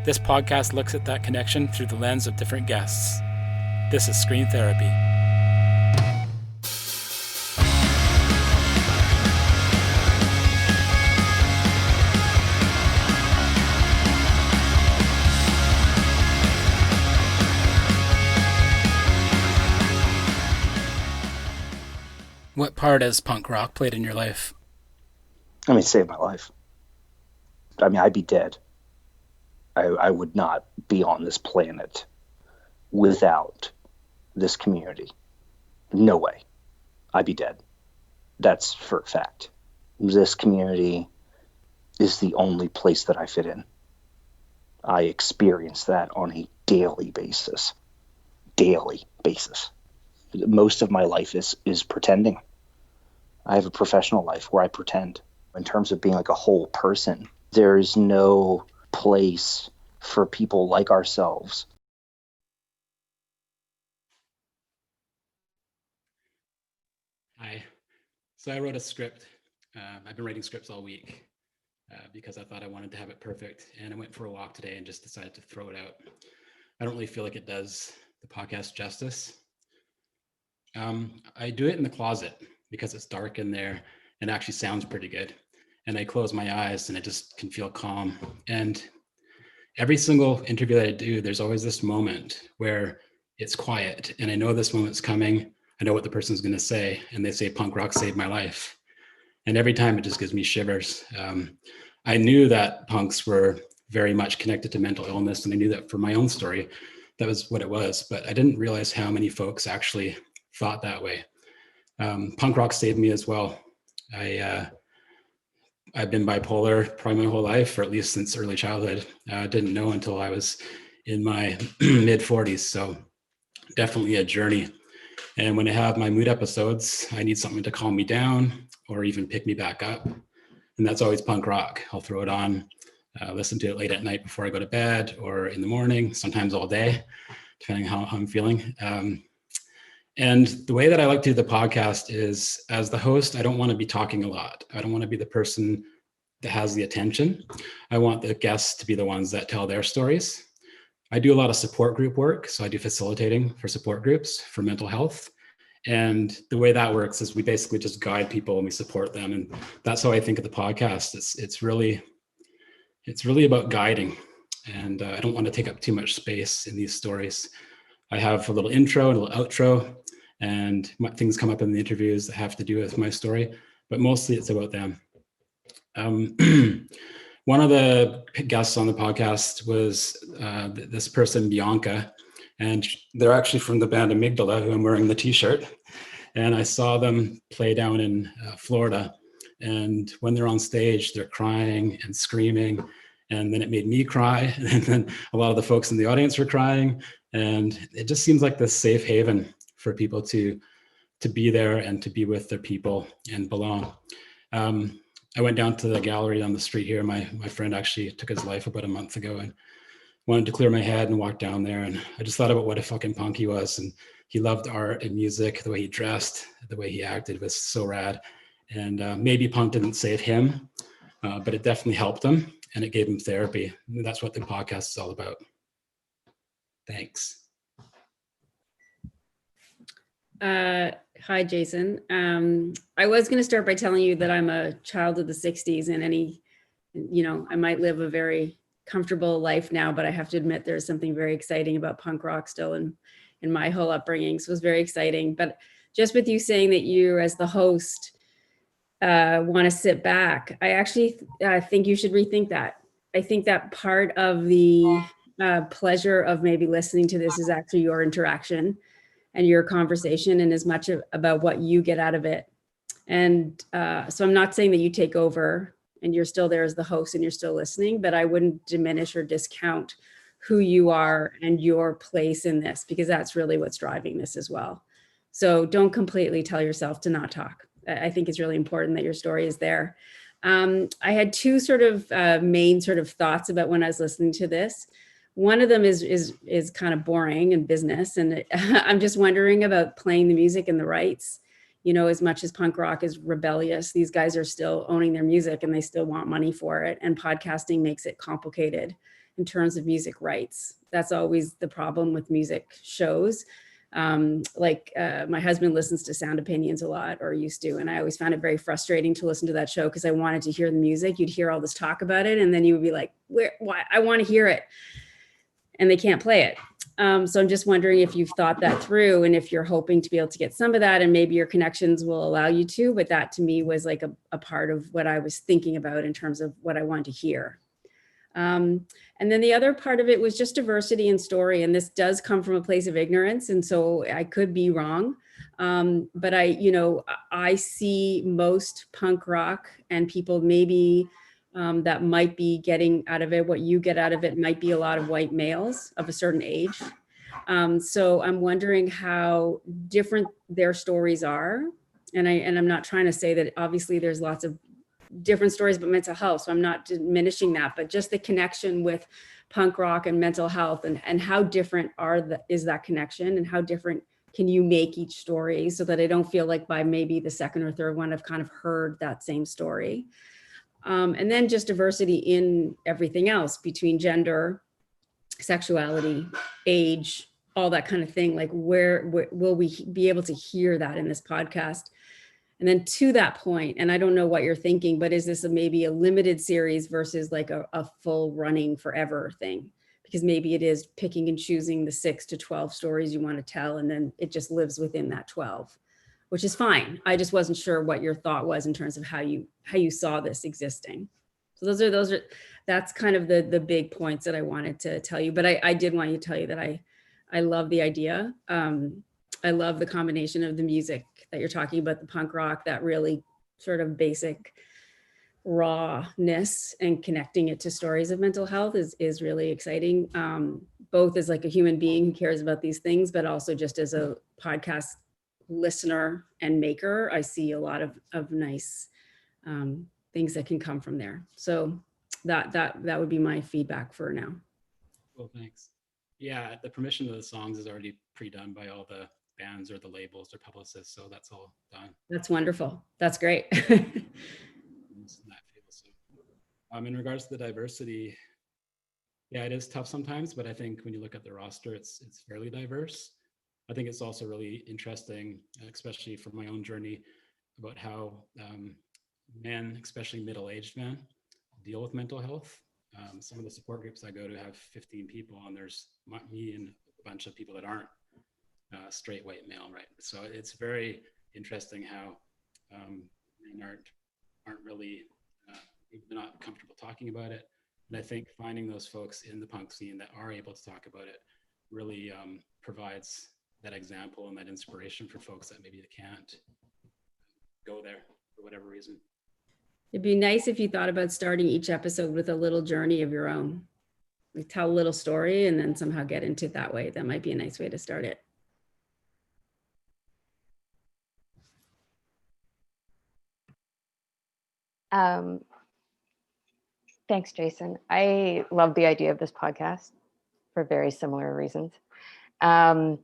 This podcast looks at that connection through the lens of different guests. This is Scream Therapy. What part has punk rock played in your life? I mean, it saved my life. I mean, I'd be dead. I would not be on this planet without this community. No way. I'd be dead. That's for a fact. This community is the only place that I fit in. I experience that on a daily basis. Daily basis. Most of my life is pretending. I have a professional life where I pretend. In terms of being like a whole person, there is no place for people like ourselves. Hi. So I wrote a script. I've been writing scripts all week because I thought I wanted to have it perfect. And I went for a walk today and just decided to throw it out. I don't really feel like it does the podcast justice. I do it in the closet because it's dark in there and it actually sounds pretty good. And I close my eyes and I just can feel calm. And every single interview that I do, there's always this moment where it's quiet and I know this moment's coming. I know what the person's going to say, and they say punk rock saved my life. And every time it just gives me shivers. I knew that punks were very much connected to mental illness, and I knew that for my own story, that was what it was. But I didn't realize how many folks actually thought that way. Punk rock saved me as well. I've been bipolar probably my whole life, or at least since early childhood. I didn't know until I was in my mid 40s. So definitely a journey. And when I have my mood episodes, I need something to calm me down or even pick me back up. And that's always punk rock. I'll throw it on, listen to it late at night before I go to bed or in the morning, sometimes all day. depending on how I'm feeling. And the way that I like to do the podcast is, as the host, I don't want to be talking a lot. I don't want to be the person that has the attention. I want the guests to be the ones that tell their stories. I do a lot of support group work. So I do facilitating for support groups for mental health. And the way that works is we basically just guide people and we support them. And that's how I think of the podcast. It's really about guiding. And I don't want to take up too much space in these stories. I have a little intro and a little outro, and things come up in the interviews that have to do with my story, but mostly it's about them. One of the guests on the podcast was this person, Bianca, and they're actually from the band Amygdala, who I'm wearing the t-shirt. And I saw them play down in Florida. And when they're on stage, they're crying and screaming. And then it made me cry. And then a lot of the folks in the audience were crying. And it just seems like this safe haven for people to be there and to be with their people and belong. I went down to the gallery down the street here. My friend actually took his life about a month ago and wanted to clear my head and walk down there. And I just thought about what a fucking punk he was. And he loved art and music, the way he dressed, the way he acted was so rad. And maybe punk didn't save him, but it definitely helped him and it gave him therapy. And that's what the podcast is all about. Thanks. Hi, Jason. I was going to start by telling you that I'm a child of the 60s, and I might live a very comfortable life now, but I have to admit there's something very exciting about punk rock still in my whole upbringing. So it was very exciting. But just with you saying that you, as the host, want to sit back, I actually think you should rethink that. I think that part of the pleasure of maybe listening to this is actually your interaction and your conversation, and as much about what you get out of it. And so I'm not saying that you take over and you're still there as the host and you're still listening, but I wouldn't diminish or discount who you are and your place in this, because that's really what's driving this as well. So don't completely tell yourself to not talk. I think it's really important that your story is there. I had two sort of main sort of thoughts about when I was listening to this. One of them is kind of boring and business. And I'm just wondering about playing the music and the rights. As much as punk rock is rebellious, these guys are still owning their music and they still want money for it. And podcasting makes it complicated in terms of music rights. That's always the problem with music shows. My husband listens to Sound Opinions a lot, or used to, and I always found it very frustrating to listen to that show because I wanted to hear the music. You'd hear all this talk about it, and then you would be like, why? I want to hear it. And they can't play it. So I'm just wondering if you've thought that through and if you're hoping to be able to get some of that, and maybe your connections will allow you to, but that to me was like a part of what I was thinking about in terms of what I wanted to hear. And then the other part of it was just diversity in story. And this does come from a place of ignorance. And so I could be wrong. But I see most punk rock and people maybe that might be getting out of it, what you get out of it might be a lot of white males of a certain age. So I'm wondering how different their stories are. And I'm not trying to say that obviously there's lots of different stories about mental health, so I'm not diminishing that, but just the connection with punk rock and mental health, and how different is that connection, and how different can you make each story, so that I don't feel like by maybe the second or third one I've kind of heard that same story. And then just diversity in everything else, between gender, sexuality, age, all that kind of thing. Like where will we be able to hear that in this podcast? And then to that point, and I don't know what you're thinking, but is this maybe a limited series versus like a full running forever thing? Because maybe it is picking and choosing the 6 to 12 stories you want to tell, and then it just lives within that 12, which is fine. I just wasn't sure what your thought was in terms of how you saw this existing. So that's kind of the big points that I wanted to tell you. But I did want to tell you that I love the idea. I love the combination of the music that you're talking about, the punk rock, that really sort of basic rawness, and connecting it to stories of mental health is really exciting. Both as like a human being who cares about these things, but also just as a podcast listener and maker, I see a lot of nice things that can come from there. So that would be my feedback for now. Well, thanks. Yeah, the permission of the songs is already pre-done by all the bands or the labels or publicists, so that's all done. That's wonderful. That's great. In regards to the diversity, yeah, it is tough sometimes, but I think when you look at the roster, it's fairly diverse. I think it's also really interesting, especially for my own journey, about how men, especially middle-aged men, deal with mental health. Some of the support groups I go to have 15 people, and there's me and a bunch of people that aren't straight white male, right? So it's very interesting how men aren't really they're not comfortable talking about it. And I think finding those folks in the punk scene that are able to talk about it really provides that example and that inspiration for folks that maybe they can't go there for whatever reason. It'd be nice if you thought about starting each episode with a little journey of your own. Like tell a little story and then somehow get into it that way. That might be a nice way to start it. Thanks, Jason. I love the idea of this podcast for very similar reasons. I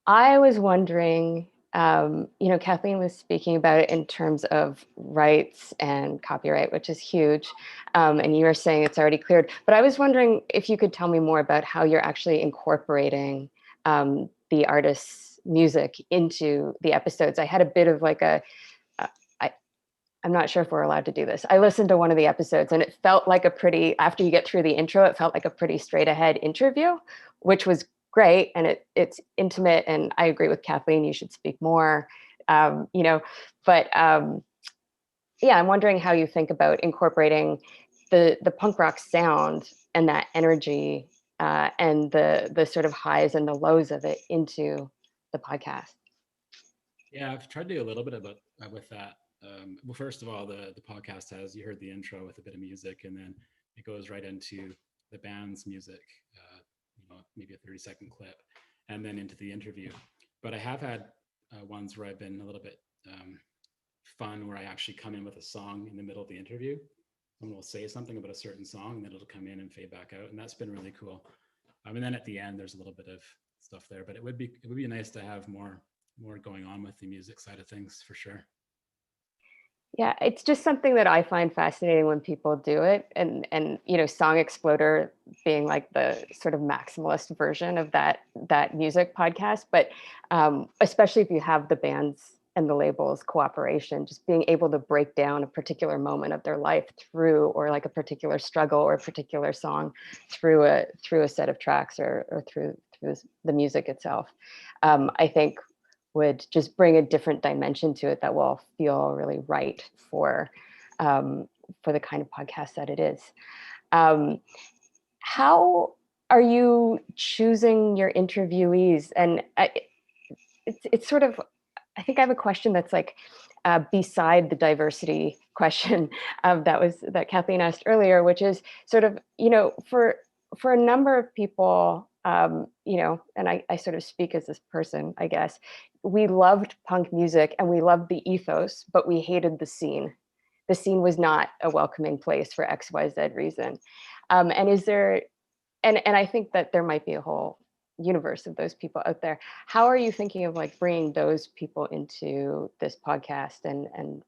was wondering, Kathleen was speaking about it in terms of rights and copyright, which is huge. And you were saying it's already cleared. But I was wondering if you could tell me more about how you're actually incorporating the artist's music into the episodes. I had a bit of like I'm not sure if we're allowed to do this. I listened to one of the episodes and it felt like after you get through the intro, it felt like a pretty straight ahead interview, which was great. And it's intimate. And I agree with Kathleen, you should speak more, I'm wondering how you think about incorporating the punk rock sound and that energy and the sort of highs and the lows of it into the podcast. Yeah, I've tried to do a little bit with that. Well, first of all, the podcast has, you heard the intro with a bit of music, and then it goes right into the band's music, maybe a 30-second clip, and then into the interview. But I have had ones where I've been a little bit fun, where I actually come in with a song in the middle of the interview. Someone will say something about a certain song, and then it'll come in and fade back out, and that's been really cool. And then at the end, there's a little bit of stuff there, but it would be nice to have more going on with the music side of things for sure. Yeah, it's just something that I find fascinating when people do it, and Song Exploder being like the sort of maximalist version of that music podcast. But especially if you have the bands and the labels cooperation, just being able to break down a particular moment of their life through, or like a particular struggle or a particular song through a set of tracks or through the music itself, I think would just bring a different dimension to it that will feel really right for the kind of podcast that it is. How are you choosing your interviewees? And it's sort of, I think I have a question that's like beside the diversity question that Kathleen asked earlier, which is sort of, for a number of people, and I sort of speak as this person, I guess, we loved punk music and we loved the ethos, but we hated the scene. The scene was not a welcoming place for XYZ reason. And I think that there might be a whole universe of those people out there. How are you thinking of like bringing those people into this podcast and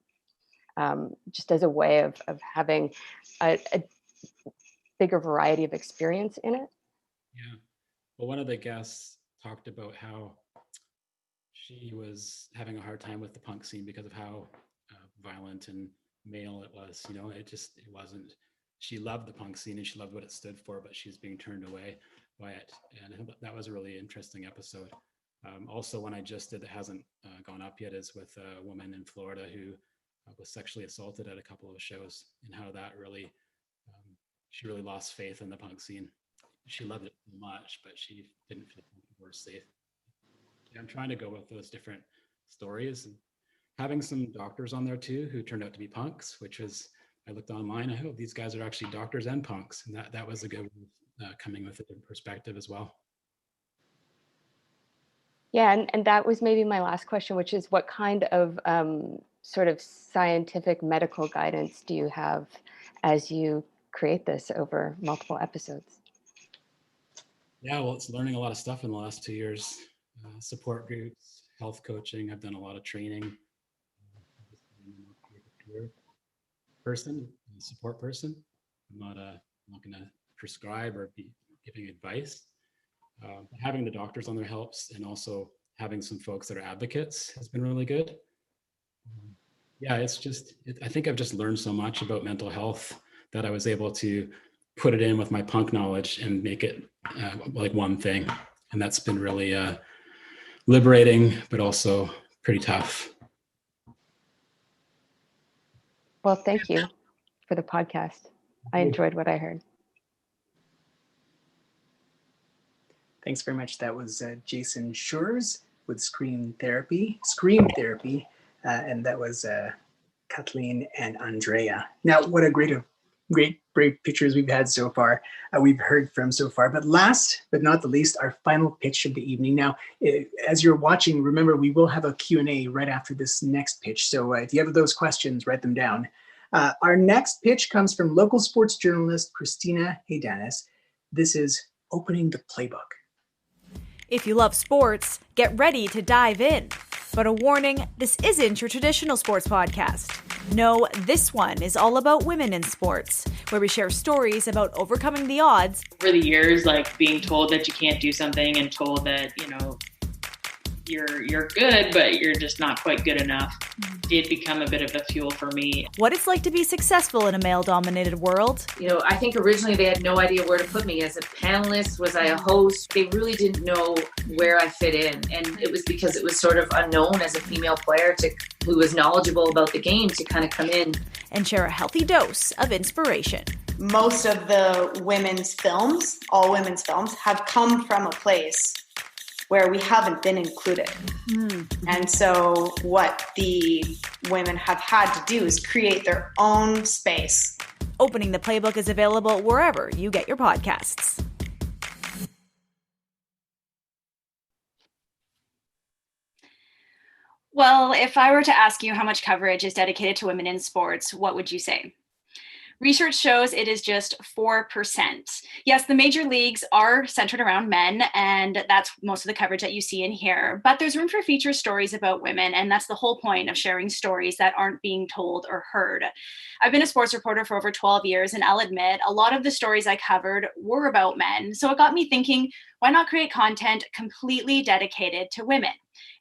just as a way of having a bigger variety of experience in it? Yeah. Well, one of the guests talked about how she was having a hard time with the punk scene because of how violent and male it was. It wasn't. She loved the punk scene and she loved what it stood for, but she's being turned away by it. And I think that was a really interesting episode. Also, one I just did that hasn't gone up yet is with a woman in Florida who was sexually assaulted at a couple of shows, and how that really, she really lost faith in the punk scene. She loved it so much, but she didn't feel more safe. I'm trying to go with those different stories, and having some doctors on there too who turned out to be punks, which was, I looked online, I hope these guys are actually doctors and punks, and that was a good coming with a different perspective as well. Yeah, and that was maybe my last question, which is what kind of sort of scientific medical guidance do you have as you create this over multiple episodes? Yeah, well, it's learning a lot of stuff in the last 2 years. Support groups, health coaching. I've done a lot of training. Support person. I'm not going to prescribe or be giving advice. Having the doctors on there helps, and also having some folks that are advocates has been really good. Yeah, I think I've just learned so much about mental health that I was able to put it in with my punk knowledge and make it like one thing. And that's been really liberating, but also pretty tough. Well, thank you for the podcast. I enjoyed what I heard. Thanks very much. That was Jason Schurz with Scream Therapy, and that was Kathleen and Andrea. Now, what a great pictures we've had so far. We've heard from so far. But last but not the least, our final pitch of the evening. Now, as you're watching, remember we will have a Q&A right after this next pitch. So if you have those questions, write them down. Our next pitch comes from local sports journalist Christina Haydanis. This is Opening the Playbook. If you love sports, get ready to dive in. But a warning, this isn't your traditional sports podcast. No, this one is all about women in sports, where we share stories about overcoming the odds. Over the years, like being told that you can't do something and told that, you're good, but you're just not quite good enough, did become a bit of a fuel for me. What it's like to be successful in a male-dominated world. I think originally they had no idea where to put me. As a panelist, was I a host? They really didn't know where I fit in. And it was because it was sort of unknown as a female player who was knowledgeable about the game to kind of come in. And share a healthy dose of inspiration. Most of the women's films, all women's films, have come from a place where we haven't been included. And so what the women have had to do is create their own space. Opening the Playbook is available wherever you get your podcasts. Well, if I were to ask you how much coverage is dedicated to women in sports, what would you say? Research shows it is just 4%. Yes, the major leagues are centered around men, and that's most of the coverage that you see in here. But there's room for feature stories about women, and that's the whole point of sharing stories that aren't being told or heard. I've been a sports reporter for over 12 years, and I'll admit a lot of the stories I covered were about men. So it got me thinking, why not create content completely dedicated to women?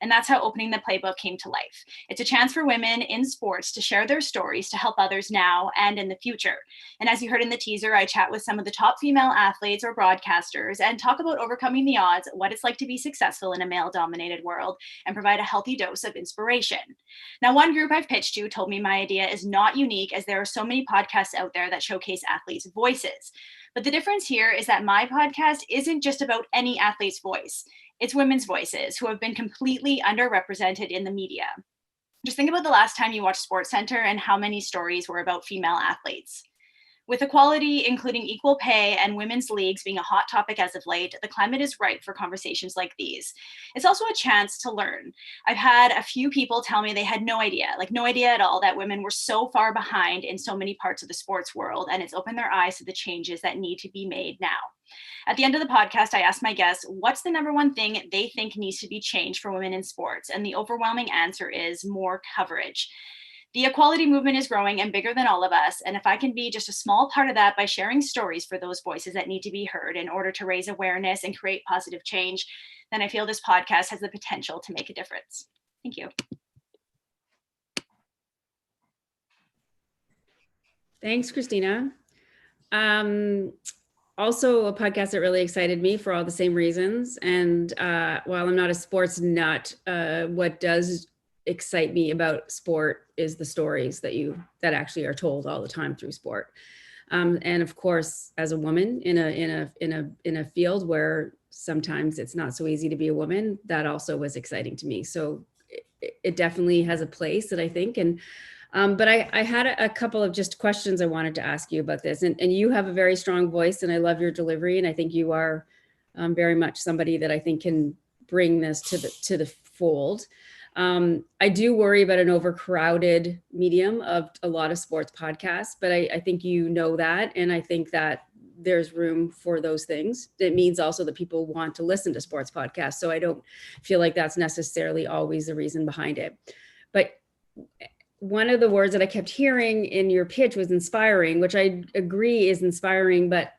And that's how Opening the Playbook came to life. It's a chance for women in sports to share their stories to help others now and in the future. And as you heard in the teaser, I chat with some of the top female athletes or broadcasters and talk about overcoming the odds, what it's like to be successful in a male-dominated world, and provide a healthy dose of inspiration. Now, one group I've pitched to told me my idea is not unique, as there are so many podcasts out there that showcase athletes' voices. But the difference here is that my podcast isn't just about any athlete's voice. It's women's voices who have been completely underrepresented in the media. Just think about the last time you watched SportsCenter and how many stories were about female athletes. With equality, including equal pay and women's leagues being a hot topic as of late, the climate is ripe for conversations like these. It's also a chance to learn. I've had a few people tell me they had no idea at all, that women were so far behind in so many parts of the sports world, and it's opened their eyes to the changes that need to be made now. At the end of the podcast, I asked my guests, what's the number one thing they think needs to be changed for women in sports? And the overwhelming answer is more coverage. The equality movement is growing and bigger than all of us. And if I can be just a small part of that by sharing stories for those voices that need to be heard in order to raise awareness and create positive change, then I feel this podcast has the potential to make a difference. Thank you. Thanks, Christina. Also a podcast that really excited me for all the same reasons. And while I'm not a sports nut, what does excite me about sport is the stories that actually are told all the time through sport. And of course, as a woman in a field where sometimes it's not so easy to be a woman, that also was exciting to me. So it definitely has a place that I think. And but I had a couple of just questions I wanted to ask you about this. And you have a very strong voice, and I love your delivery. And I think you are very much somebody that I think can bring this to the fold. I do worry about an overcrowded medium of a lot of sports podcasts, but I think you know that. And I think that there's room for those things. It means also that people want to listen to sports podcasts. So I don't feel like that's necessarily always the reason behind it. But one of the words that I kept hearing in your pitch was inspiring, which I agree is inspiring, but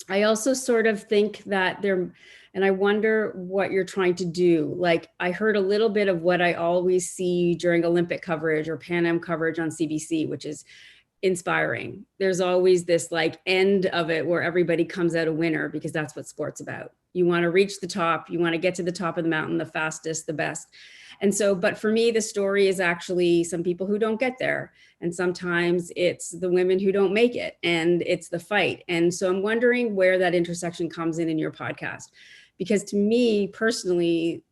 I also sort of think that and I wonder what you're trying to do. Like, I heard a little bit of what I always see during Olympic coverage or Pan Am coverage on CBC, which is inspiring. There's always this like end of it where everybody comes out a winner, because that's what sport's about. You want to reach the top, you want to get to the top of the mountain, the fastest, the best. And so, but for me, the story is actually some people who don't get there. And sometimes it's the women who don't make it, and it's the fight. And so I'm wondering where that intersection comes in your podcast. Because to me personally,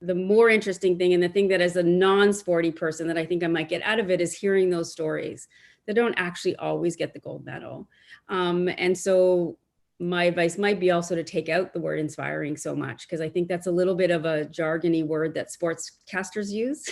the more interesting thing, and the thing that as a non-sporty person that I think I might get out of it, is hearing those stories that don't actually always get the gold medal. And so my advice might be also to take out the word inspiring so much, because I think that's a little bit of a jargony word that sportscasters use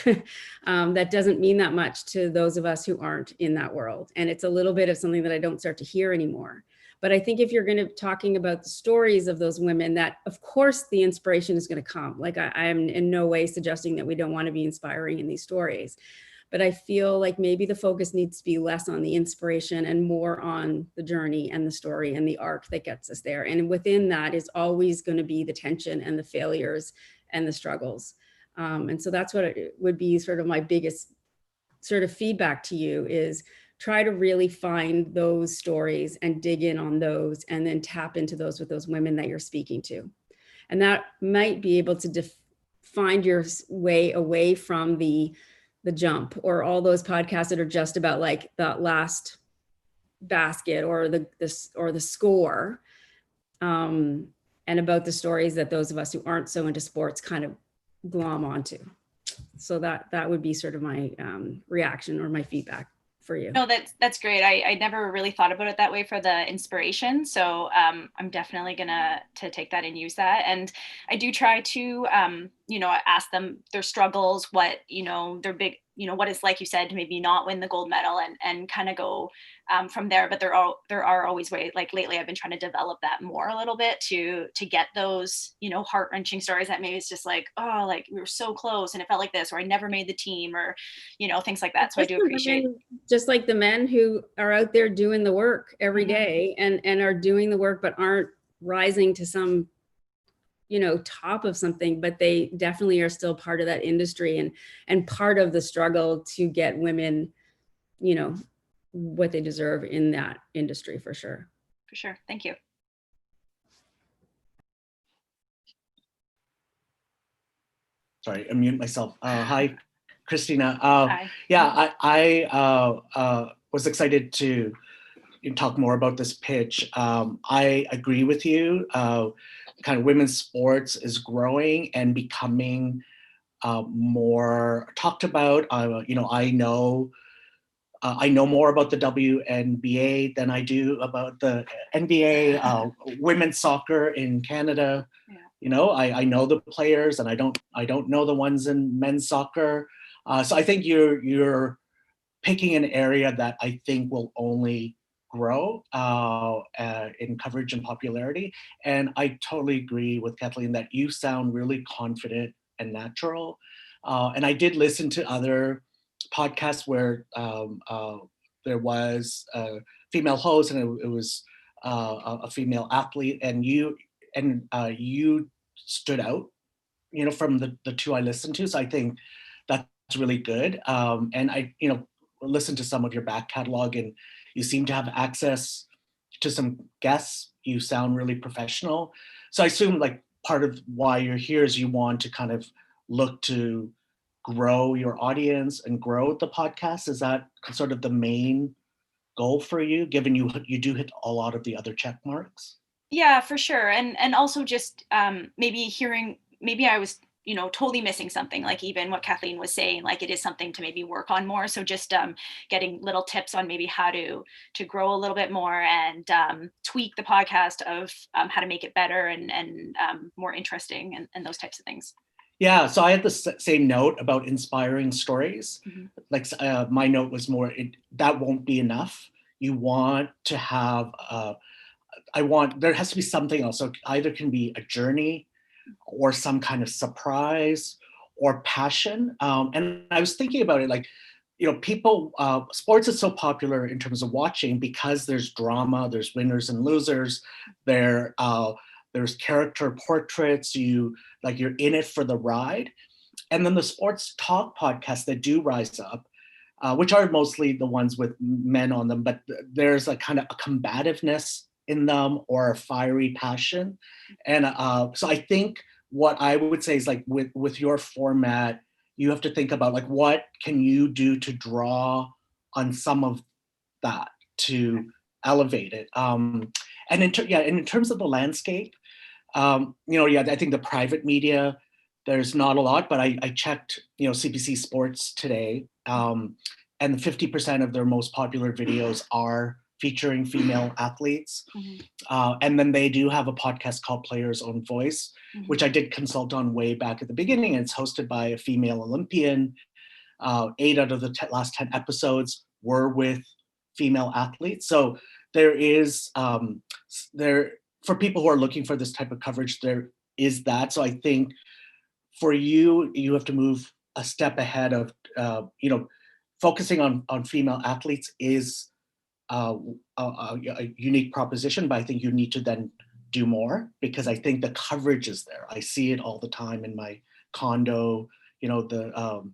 that doesn't mean that much to those of us who aren't in that world. And it's a little bit of something that I don't start to hear anymore. But I think if you're going to talking about the stories of those women, that of course the inspiration is going to come. Like, I am in no way suggesting that we don't want to be inspiring in these stories. But I feel like maybe the focus needs to be less on the inspiration and more on the journey and the story and the arc that gets us there. And within that is always going to be the tension and the failures and the struggles. And so that's what it would be sort of my biggest sort of feedback to you, is try to really find those stories and dig in on those, and then tap into those with those women that you're speaking to. And that might be able to find your way away from the jump, or all those podcasts that are just about like that last basket or the score, and about the stories that those of us who aren't so into sports kind of glom onto. So that would be sort of my reaction or my feedback for you. No, that's great. I never really thought about it that way for the inspiration. So I'm definitely gonna take that and use that. And I do try to ask them their struggles, what their big, what it's like, you said, to maybe not win the gold medal, and kind of go from there. But there are always ways. Like lately, I've been trying to develop that more a little bit to get those heart-wrenching stories that maybe it's just like, oh, like we were so close and it felt like this, or I never made the team, or things like that. So I do appreciate just like the men who are out there doing the work every day and are doing the work but aren't rising to some top of something, but they definitely are still part of that industry and part of the struggle to get women what they deserve in that industry, for sure. For sure. Thank you. Sorry, I mute myself. Hi, Christina. Hi. Yeah, I was excited to talk more about this pitch. I agree with you. Kind of women's sports is growing and becoming more talked about. I know more about the WNBA than I do about the NBA, women's soccer in Canada. Yeah. I know the players, and I don't know the ones in men's soccer. So I think you're picking an area that I think will only grow in coverage and popularity. And I totally agree with Kathleen that you sound really confident and natural. And I did listen to other podcasts where there was a female host, and it was a female athlete, and you stood out, from the two I listened to. So I think that's really good. And I, listened to some of your back catalog, and you seem to have access to some guests. You sound really professional. So I assume like part of why you're here is you want to kind of look to grow your audience and grow the podcast. Is that sort of the main goal for you, given you do hit a lot of the other check marks? Yeah, for sure. And also just maybe I was totally missing something, like even what Kathleen was saying, like it is something to maybe work on more. So just getting little tips on maybe how to grow a little bit more and tweak the podcast of how to make it better and more interesting and those types of things. Yeah, so I had the same note about inspiring stories. Mm-hmm. Like my note was more, that won't be enough. You want to have there has to be something else. So either can be a journey or some kind of surprise or passion. And I was thinking about it, like, people, sports is so popular in terms of watching because there's drama, there's winners and losers, there's character portraits, you're in it for the ride. And then the sports talk podcasts that do rise up, which are mostly the ones with men on them, but there's a kind of a combativeness in them or a fiery passion. And so I think what I would say is, like, with your format, you have to think about, like, what can you do to draw on some of that to elevate it. And in terms of the landscape, I think the private media, there's not a lot, but I checked, CBC Sports today, and 50% of their most popular videos are featuring female athletes. And then they do have a podcast called Player's Own Voice, which I did consult on way back at the beginning. And it's hosted by a female Olympian. 8 out of the last 10 episodes were with female athletes. So there is, for people who are looking for this type of coverage, there is that. So I think for you, you have to move a step ahead of, focusing on female athletes is a unique proposition, but I think you need to then do more, because I think the coverage is there. I see it all the time in my condo, the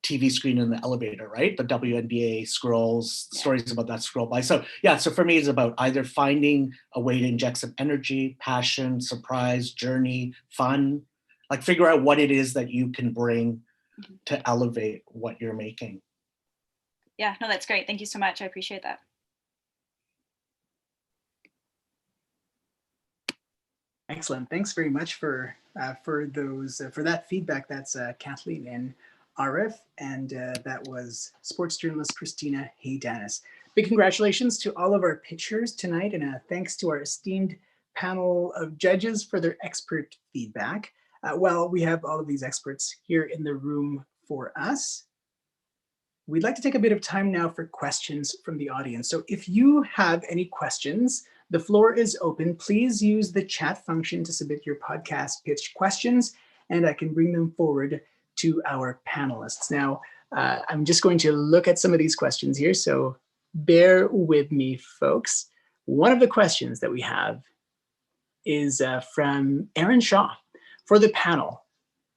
TV screen in the elevator, right? The WNBA scrolls, stories about that scroll by. So for me, it's about either finding a way to inject some energy, passion, surprise, journey, fun, like figure out what it is that you can bring to elevate what you're making. Yeah, no, that's great. Thank you so much. I appreciate that. Excellent. Thanks very much for that feedback. That's Kathleen and Arif, and that was sports journalist Christina Haydanis. Big congratulations to all of our pitchers tonight, and thanks to our esteemed panel of judges for their expert feedback. Well, we have all of these experts here in the room for us. We'd like to take a bit of time now for questions from the audience. So if you have any questions, the floor is open. Please use the chat function to submit your podcast pitch questions, and I can bring them forward to our panelists. Now, I'm just going to look at some of these questions here, so bear with me, folks. One of the questions that we have is from Aaron Shaw. For the panel,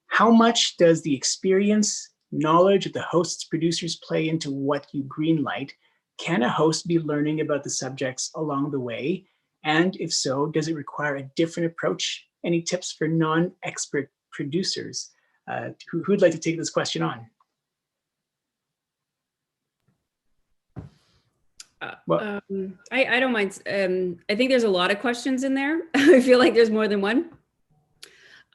how much does the experience, knowledge of the hosts, producers play into what you greenlight? Can a host be learning about the subjects along the way? And if so, does it require a different approach? Any tips for non-expert producers? Who'd like to take this question on? I don't mind. I think there's a lot of questions in there. I feel like there's more than one.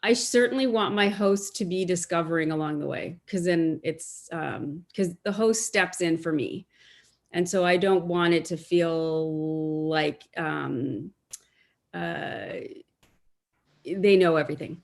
I certainly want my host to be discovering along the way, because then it's because the host steps in for me. And so I don't want it to feel like they know everything.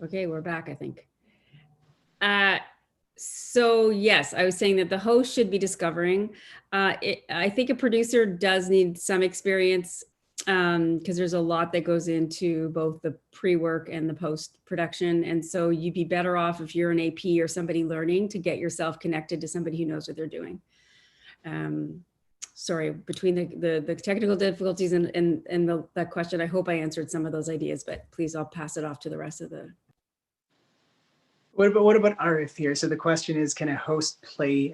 Okay, we're back, I think. So yes, I was saying that the host should be discovering. I think a producer does need some experience because there's a lot that goes into both the pre-work and the post-production. And so you'd be better off if you're an AP or somebody learning to get yourself connected to somebody who knows what they're doing. Sorry, between the technical difficulties and that question, I hope I answered some of those ideas, but please, I'll pass it off to the rest of the. What about RF here? So the question is, can a host be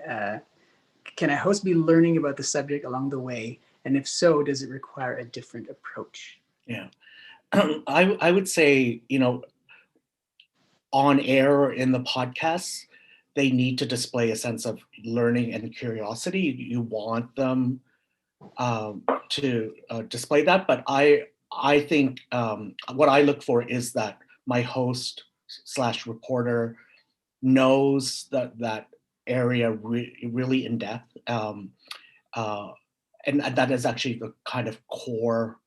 learning about the subject along the way? And if so, does it require a different approach? Yeah, I would say, on air or in the podcasts, they need to display a sense of learning and curiosity. You want them to display that, but I think what I look for is that my host / reporter knows that area really in depth, and that is actually the kind of core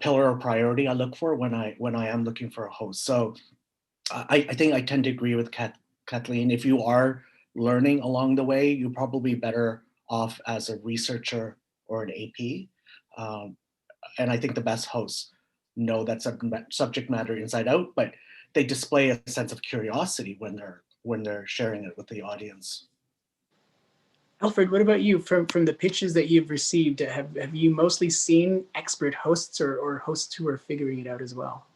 pillar or priority I look for when I am looking for a host. So I think I tend to agree with Kathleen. If you are learning along the way, you're probably better off as a researcher or an AP. And I think the best hosts know that subject matter inside out, but they display a sense of curiosity when they're sharing it with the audience. Alfred, what about you? From the pitches that you've received, have you mostly seen expert hosts or hosts who are figuring it out as well?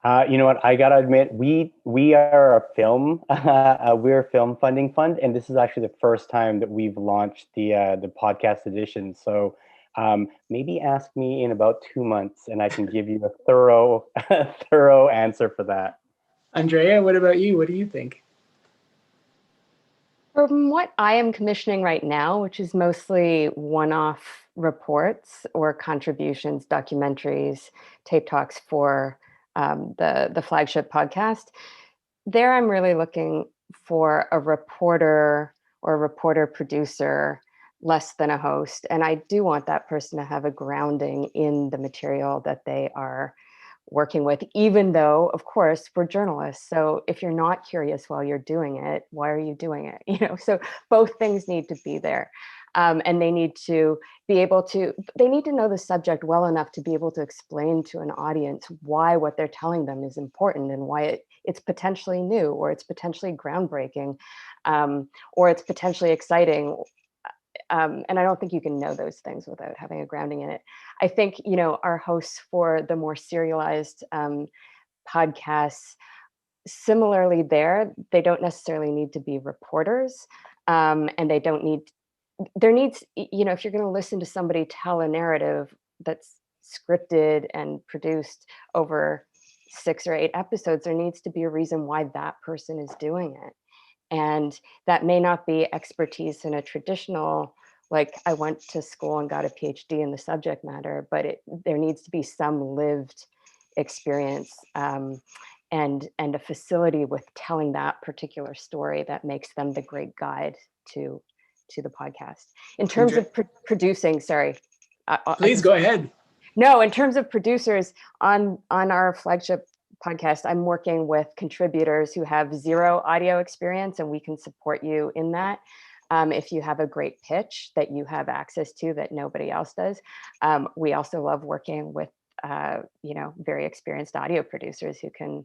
You know what? I gotta admit, we are a film. We're a film funding fund, and this is actually the first time that we've launched the podcast edition. So maybe ask me in about 2 months, and I can give you a thorough answer for that. Andrea, what about you? What do you think? From what I am commissioning right now, which is mostly one-off reports or contributions, documentaries, tape talks for the flagship podcast, there I'm really looking for a reporter or a reporter producer less than a host. And I do want that person to have a grounding in the material that they are working with, even though, of course, we're journalists. So if you're not curious while you're doing it, why are you doing it? So both things need to be there. And they need to be able to, they need to know the subject well enough to be able to explain to an audience why what they're telling them is important and why it's potentially new, or it's potentially groundbreaking, or it's potentially exciting. And I don't think you can know those things without having a grounding in it. I think, our hosts for the more serialized podcasts, similarly they don't necessarily need to be reporters, and they don't need, there needs, if you're going to listen to somebody tell a narrative that's scripted and produced over 6 or 8 episodes, there needs to be a reason why that person is doing it. And that may not be expertise in a traditional, like I went to school and got a PhD in the subject matter, but there needs to be some lived experience and a facility with telling that particular story that makes them the great guide to the podcast. In terms of producing, sorry. Please go ahead. No, in terms of producers on our flagship podcast, I'm working with contributors who have 0 audio experience, and we can support you in that. If you have a great pitch that you have access to that nobody else does. We also love working with, very experienced audio producers who can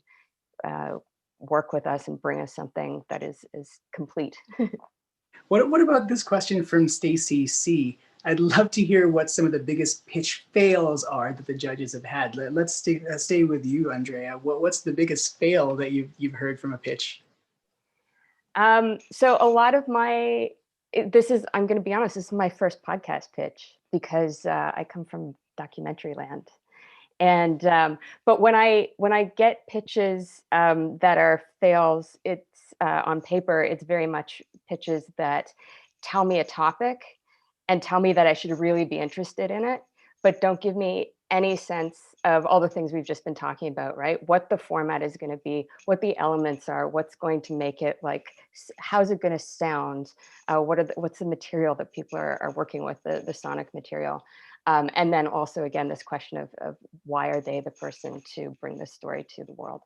work with us and bring us something that is complete. What about this question from Stacy C? I'd love to hear what some of the biggest pitch fails are that the judges have had. Let's stay with you, Andrea. What's the biggest fail that you've heard from a pitch? So a lot of I'm going to be honest, this is my first podcast pitch because I come from documentary land. And but when I get pitches that are fails, it's on paper, it's very much pitches that tell me a topic and tell me that I should really be interested in it, but don't give me any sense of all the things we've just been talking about, right? What the format is going to be, what the elements are, what's going to make it, like, how's it going to sound? What's the material that people are working with, the sonic material? And then also, again, this question of why are they the person to bring this story to the world?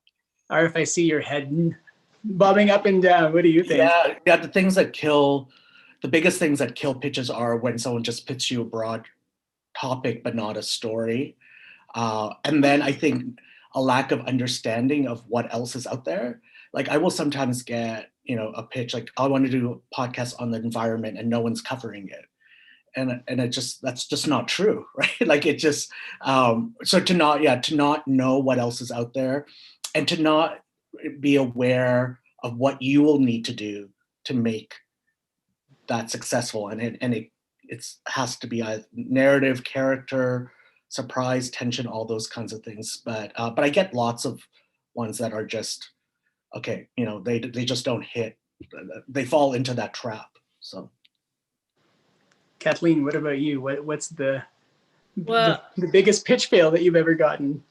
Arif, I see your head bobbing up and down. What do you think? Yeah. The biggest things that kill pitches are when someone just pitches you a broad topic but not a story. And then I think a lack of understanding of what else is out there. Like I will sometimes get, a pitch like, I want to do a podcast on the environment and no one's covering it. And that's just not true, right? Like it just, so to not know what else is out there and to not be aware of what you will need to do to make that successful. And it has to be a narrative, character, surprise, tension, all those kinds of things. But I get lots of ones that are just, okay, they just don't hit. They fall into that trap. So, Kathleen, what about you? What's the biggest pitch fail that you've ever gotten?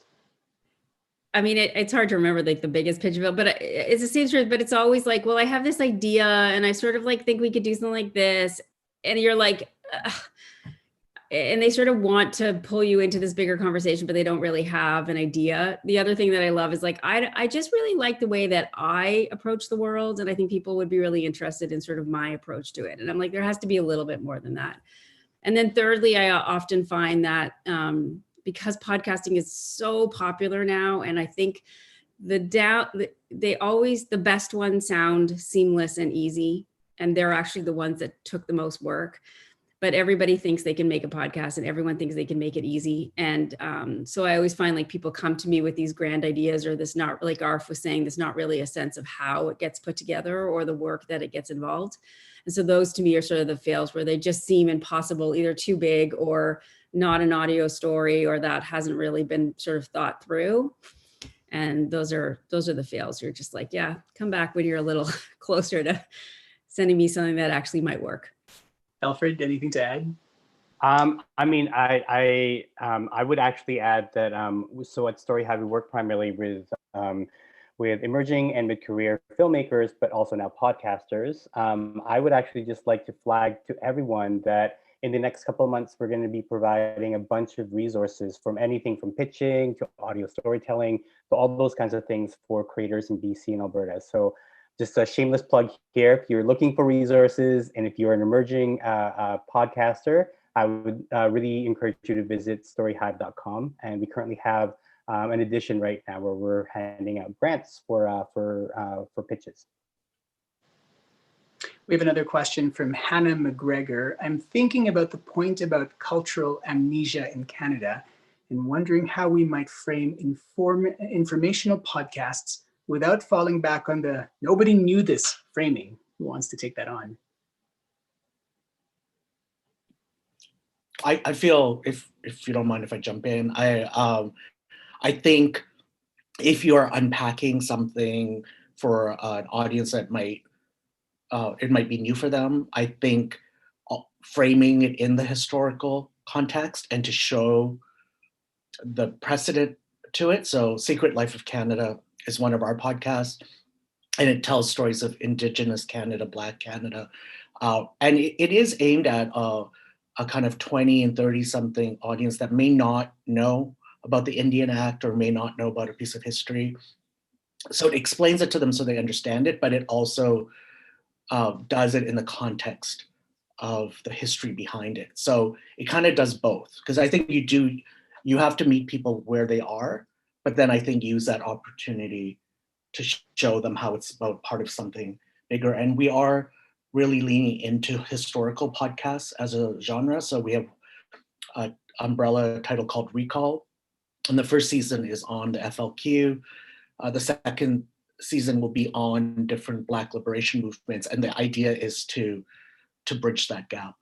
I mean, it's hard to remember like the biggest pitch fail, but it's the same story. But it's always like, well, I have this idea, and I sort of like think we could do something like this, and you're like, ugh. And they sort of want to pull you into this bigger conversation, but they don't really have an idea. The other thing that I love is like, I just really like the way that I approach the world. And I think people would be really interested in sort of my approach to it. And I'm like, there has to be a little bit more than that. And then thirdly, I often find that because podcasting is so popular now, and I think the best ones sound seamless and easy. And they're actually the ones that took the most work. But everybody thinks they can make a podcast and everyone thinks they can make it easy. And so I always find like people come to me with these grand ideas, or this, not like Arf was saying, there's not really a sense of how it gets put together or the work that it gets involved. And so those to me are sort of the fails where they just seem impossible, either too big or not an audio story, or that hasn't really been sort of thought through. And those are the fails. You're just like, yeah, come back when you're a little closer to sending me something that actually might work. Alfred, anything to add? I mean, I would actually add that, so at StoryHive, we work primarily with emerging and mid-career filmmakers, but also now podcasters. I would actually just like to flag to everyone that in the next couple of months, we're going to be providing a bunch of resources from anything from pitching to audio storytelling to all those kinds of things for creators in BC and Alberta. So just a shameless plug here. If you're looking for resources and if you're an emerging podcaster, I would really encourage you to visit storyhive.com. And we currently have an edition right now where we're handing out grants for pitches. We have another question from Hannah McGregor. I'm thinking about the point about cultural amnesia in Canada and wondering how we might frame informational podcasts without falling back on the nobody knew this framing. Who wants to take that on? I feel, if you don't mind if I jump in, I think if you're unpacking something for an audience that it might be new for them, I think framing it in the historical context and to show the precedent to it. So Secret Life of Canada is one of our podcasts, and it tells stories of Indigenous Canada, Black Canada. And it is aimed at a kind of 20 and 30 something audience that may not know about the Indian Act or may not know about a piece of history. So it explains it to them so they understand it, but it also does it in the context of the history behind it. So it kind of does both, because I think you have to meet people where they are, but then I think use that opportunity to show them how it's about part of something bigger. And we are really leaning into historical podcasts as a genre. So we have an umbrella title called Recall. And the first season is on the FLQ. The second season will be on different Black liberation movements. And the idea is to bridge that gap.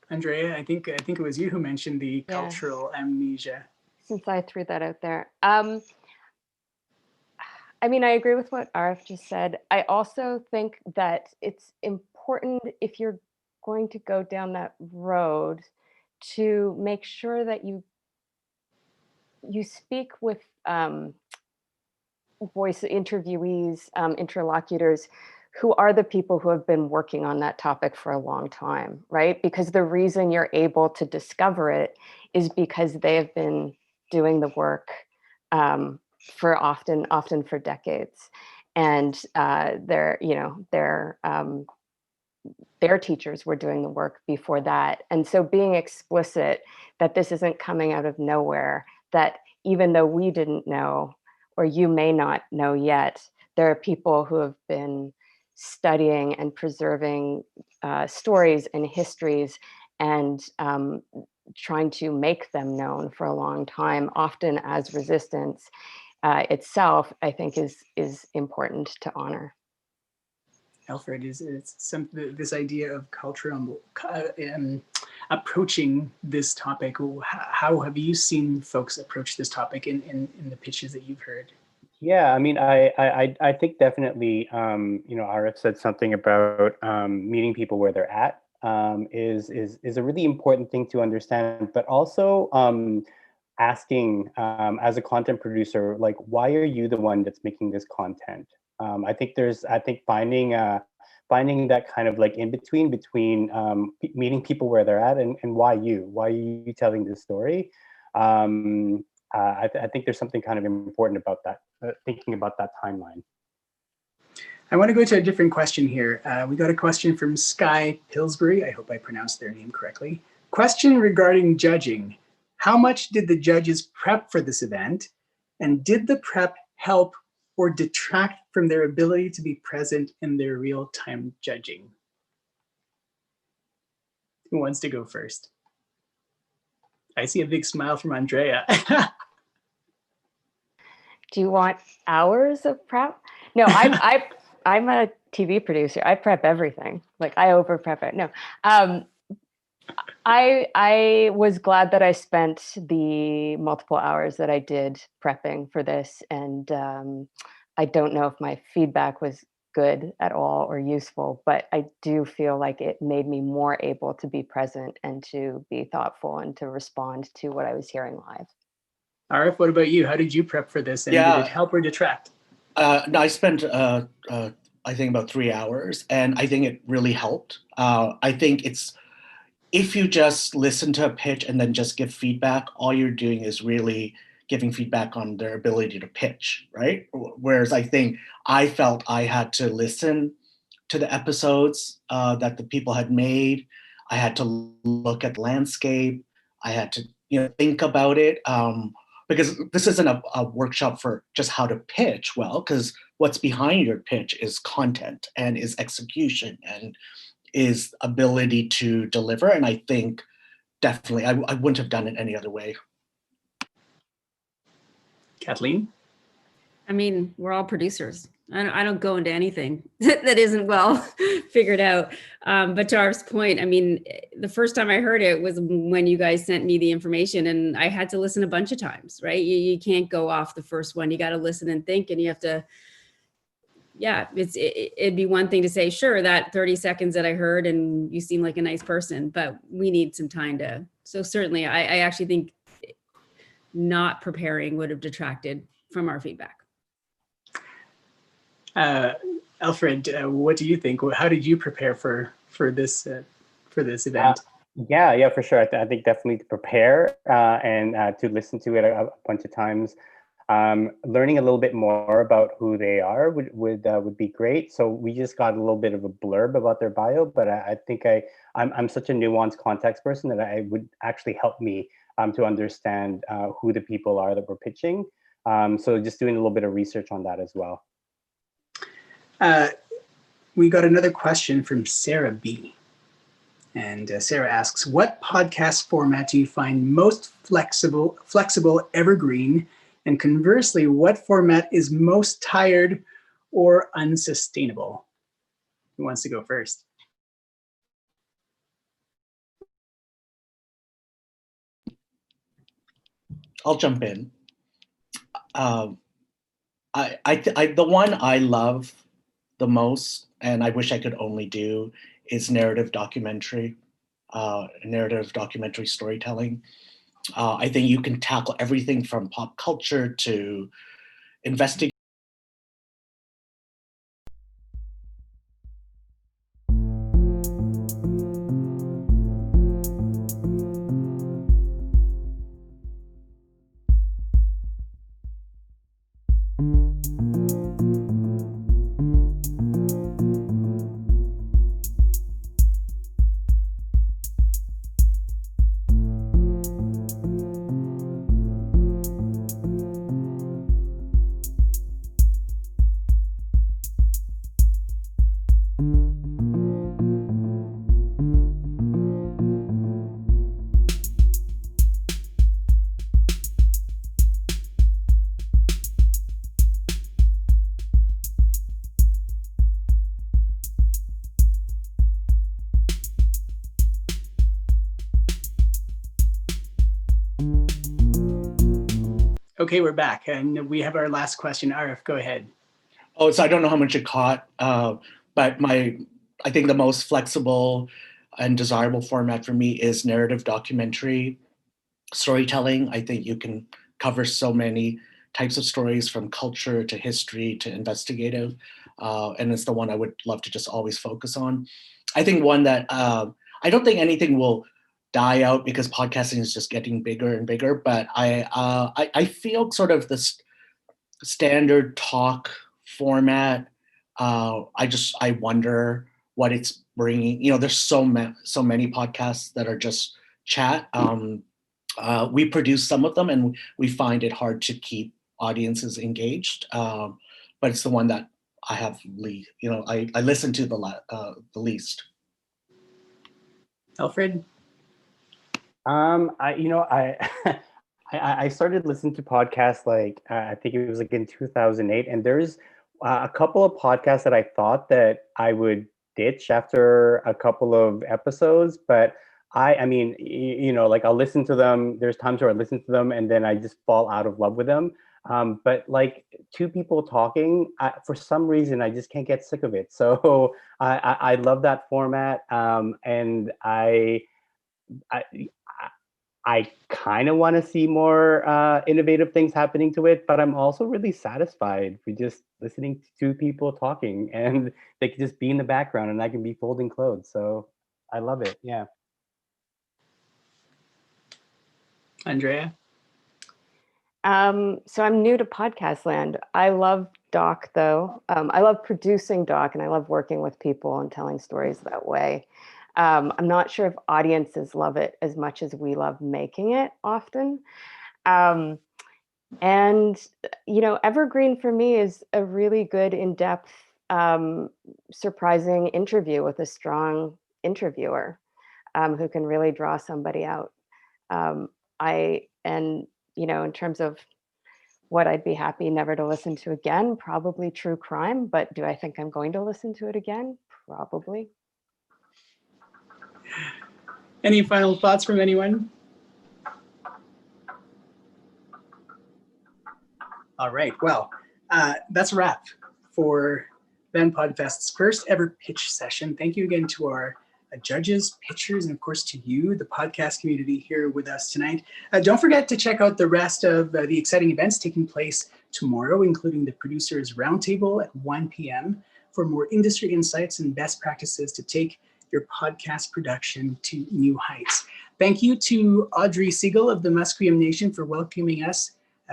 Andrea, I think it was you who mentioned the cultural amnesia. Since I threw that out there. I mean, I agree with what Arif just said. I also think that it's important, if you're going to go down that road, to make sure that you speak with voice interviewees, interlocutors, who are the people who have been working on that topic for a long time, right? Because the reason you're able to discover it is because they have been doing the work for often for decades, and their teachers were doing the work before that. And so being explicit that this isn't coming out of nowhere, that even though we didn't know, or you may not know yet, there are people who have been studying and preserving stories and histories and trying to make them known for a long time, often as resistance itself, I think is important to honor. Alfred, this idea of cultural approaching this topic. How have you seen folks approach this topic in the pitches that you've heard? Yeah, I mean, I think definitely, Arif said something about meeting people where they're at is a really important thing to understand, but also asking as a content producer, like, why are you the one that's making this content? I think finding that kind of like in between meeting people where they're at and why are you telling this story? I think there's something kind of important about that, thinking about that timeline. I want to go to a different question here. We got a question from Sky Pillsbury. I hope I pronounced their name correctly. Question regarding judging. How much did the judges prep for this event? And did the prep help or detract from their ability to be present in their real-time judging? Who wants to go first? I see a big smile from Andrea. Do you want hours of prep? No, I'm a TV producer. I prep everything. Like, I over prep it. No, I was glad that I spent the multiple hours that I did prepping for this, and I don't know if my feedback was good at all or useful, but I do feel like it made me more able to be present and to be thoughtful and to respond to what I was hearing live. Arif, what about you? How did you prep for this, and did it help or detract? No, I spent I think about 3 hours, and I think it really helped. I think if you just listen to a pitch and then just give feedback, all you're doing is really giving feedback on their ability to pitch, right? Whereas I think I felt I had to listen to the episodes that the people had made. I had to look at the landscape. I had to think about it. Because this isn't a workshop for just how to pitch well, because what's behind your pitch is content and is execution and is ability to deliver. And I think definitely I wouldn't have done it any other way. Kathleen? I mean, we're all producers. I don't go into anything that isn't well figured out. But to Arf's point, I mean, the first time I heard it was when you guys sent me the information, and I had to listen a bunch of times, right? You can't go off the first one. You got to listen and think, and you have to, it'd be one thing to say, sure, that 30 seconds that I heard and you seem like a nice person, but we need some time so certainly I actually think not preparing would have detracted from our feedback. Alfred, what do you think? How did you prepare for this event? Yeah, for sure. I think definitely to prepare and to listen to it a bunch of times. Learning a little bit more about who they are would be great. So we just got a little bit of a blurb about their bio, but I think I'm such a nuanced context person that I would actually help me to understand who the people are that we're pitching. So just doing a little bit of research on that as well. We got another question from Sarah B. And Sarah asks, what podcast format do you find most flexible, evergreen? And conversely, what format is most tired or unsustainable? Who wants to go first? I'll jump in. The one I love the most, and I wish I could only do, is narrative documentary storytelling. I think you can tackle everything from pop culture to investigation. Okay, we're back, and we have our last question. Arif, go ahead. Oh, so I don't know how much it caught, but I think the most flexible and desirable format for me is narrative documentary storytelling. I think you can cover so many types of stories, from culture to history to investigative, and it's the one I would love to just always focus on. I think one that I don't think anything will die out because podcasting is just getting bigger and bigger, but I feel sort of this standard talk format. I wonder what it's bringing. There's so many podcasts that are just chat. We produce some of them, and we find it hard to keep audiences engaged. But it's the one that I have, I listen to the least. Alfred? I started listening to podcasts I think it was in 2008, and there's a couple of podcasts that I thought that I would ditch after a couple of episodes, but I'll listen to them. There's times where I listen to them and then I just fall out of love with them. But two people talking, for some reason, I just can't get sick of it. So I love that format, and I kind of want to see more innovative things happening to it, but I'm also really satisfied with just listening to two people talking, and they can just be in the background and I can be folding clothes. So I love it. Yeah. Andrea? So I'm new to podcast land. I love doc though. I love producing doc, and I love working with people and telling stories that way. I'm not sure if audiences love it as much as we love making it often. And, Evergreen for me is a really good in-depth, surprising interview with a strong interviewer who can really draw somebody out. In terms of what I'd be happy never to listen to again, probably true crime, but do I think I'm going to listen to it again? Probably. Any final thoughts from anyone? All right, well, that's a wrap for Van Podfest's first ever pitch session. Thank you again to our judges, pitchers, and of course to you, the podcast community here with us tonight. Don't forget to check out the rest of the exciting events taking place tomorrow, including the Producers Roundtable at 1 p.m. for more industry insights and best practices to take your podcast production to new heights. Thank you to Audrey Siegel of the Musqueam Nation for welcoming us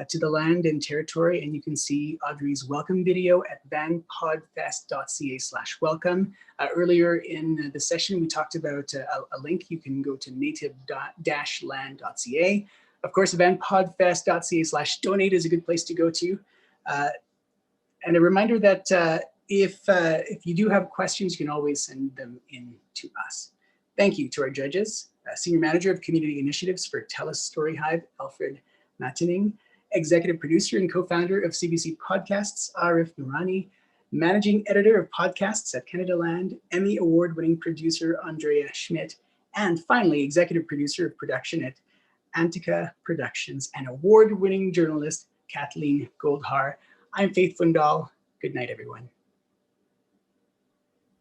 to the land and territory. And you can see Audrey's welcome video at vanpodfest.ca/welcome. Earlier in the session, we talked about a link. You can go to native-land.ca. Of course, vanpodfest.ca/donate is a good place to go to. And a reminder that if you do have questions, you can always send them in to us. Thank you to our judges, Senior Manager of Community Initiatives for TELUS STORYHIVE, Alfred Matining, Executive Producer and Co-Founder of CBC Podcasts, Arif Noorani, Managing Editor of Podcasts at Canadaland, Emmy Award-winning producer Andrea Schmidt, and finally, Executive Producer of Production at Antica Productions and award-winning journalist Kathleen Goldhar. I'm Faith Fundal. Good night, everyone.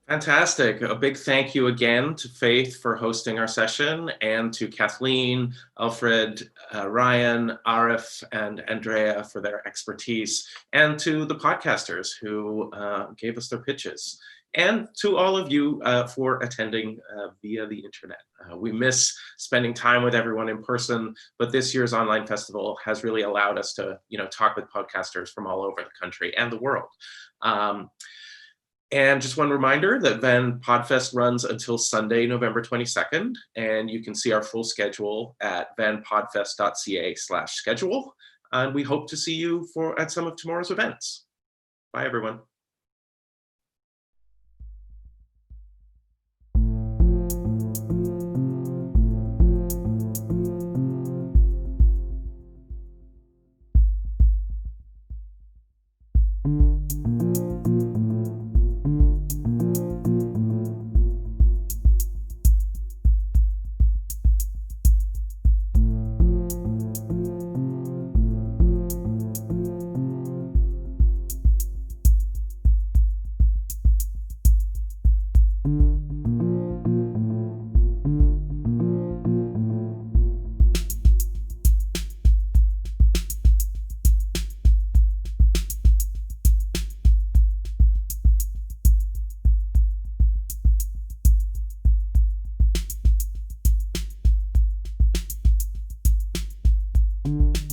Fantastic. A big thank you again to Faith for hosting our session, and to Kathleen, Alfred, Ryan, Arif, and Andrea for their expertise, and to the podcasters who gave us their pitches, and to all of you for attending via the internet. We miss spending time with everyone in person, but this year's online festival has really allowed us to, talk with podcasters from all over the country and the world. And just one reminder that Van Podfest runs until Sunday, November 22nd, and you can see our full schedule at vanpodfest.ca/schedule. And we hope to see you at some of tomorrow's events. Bye, everyone. you.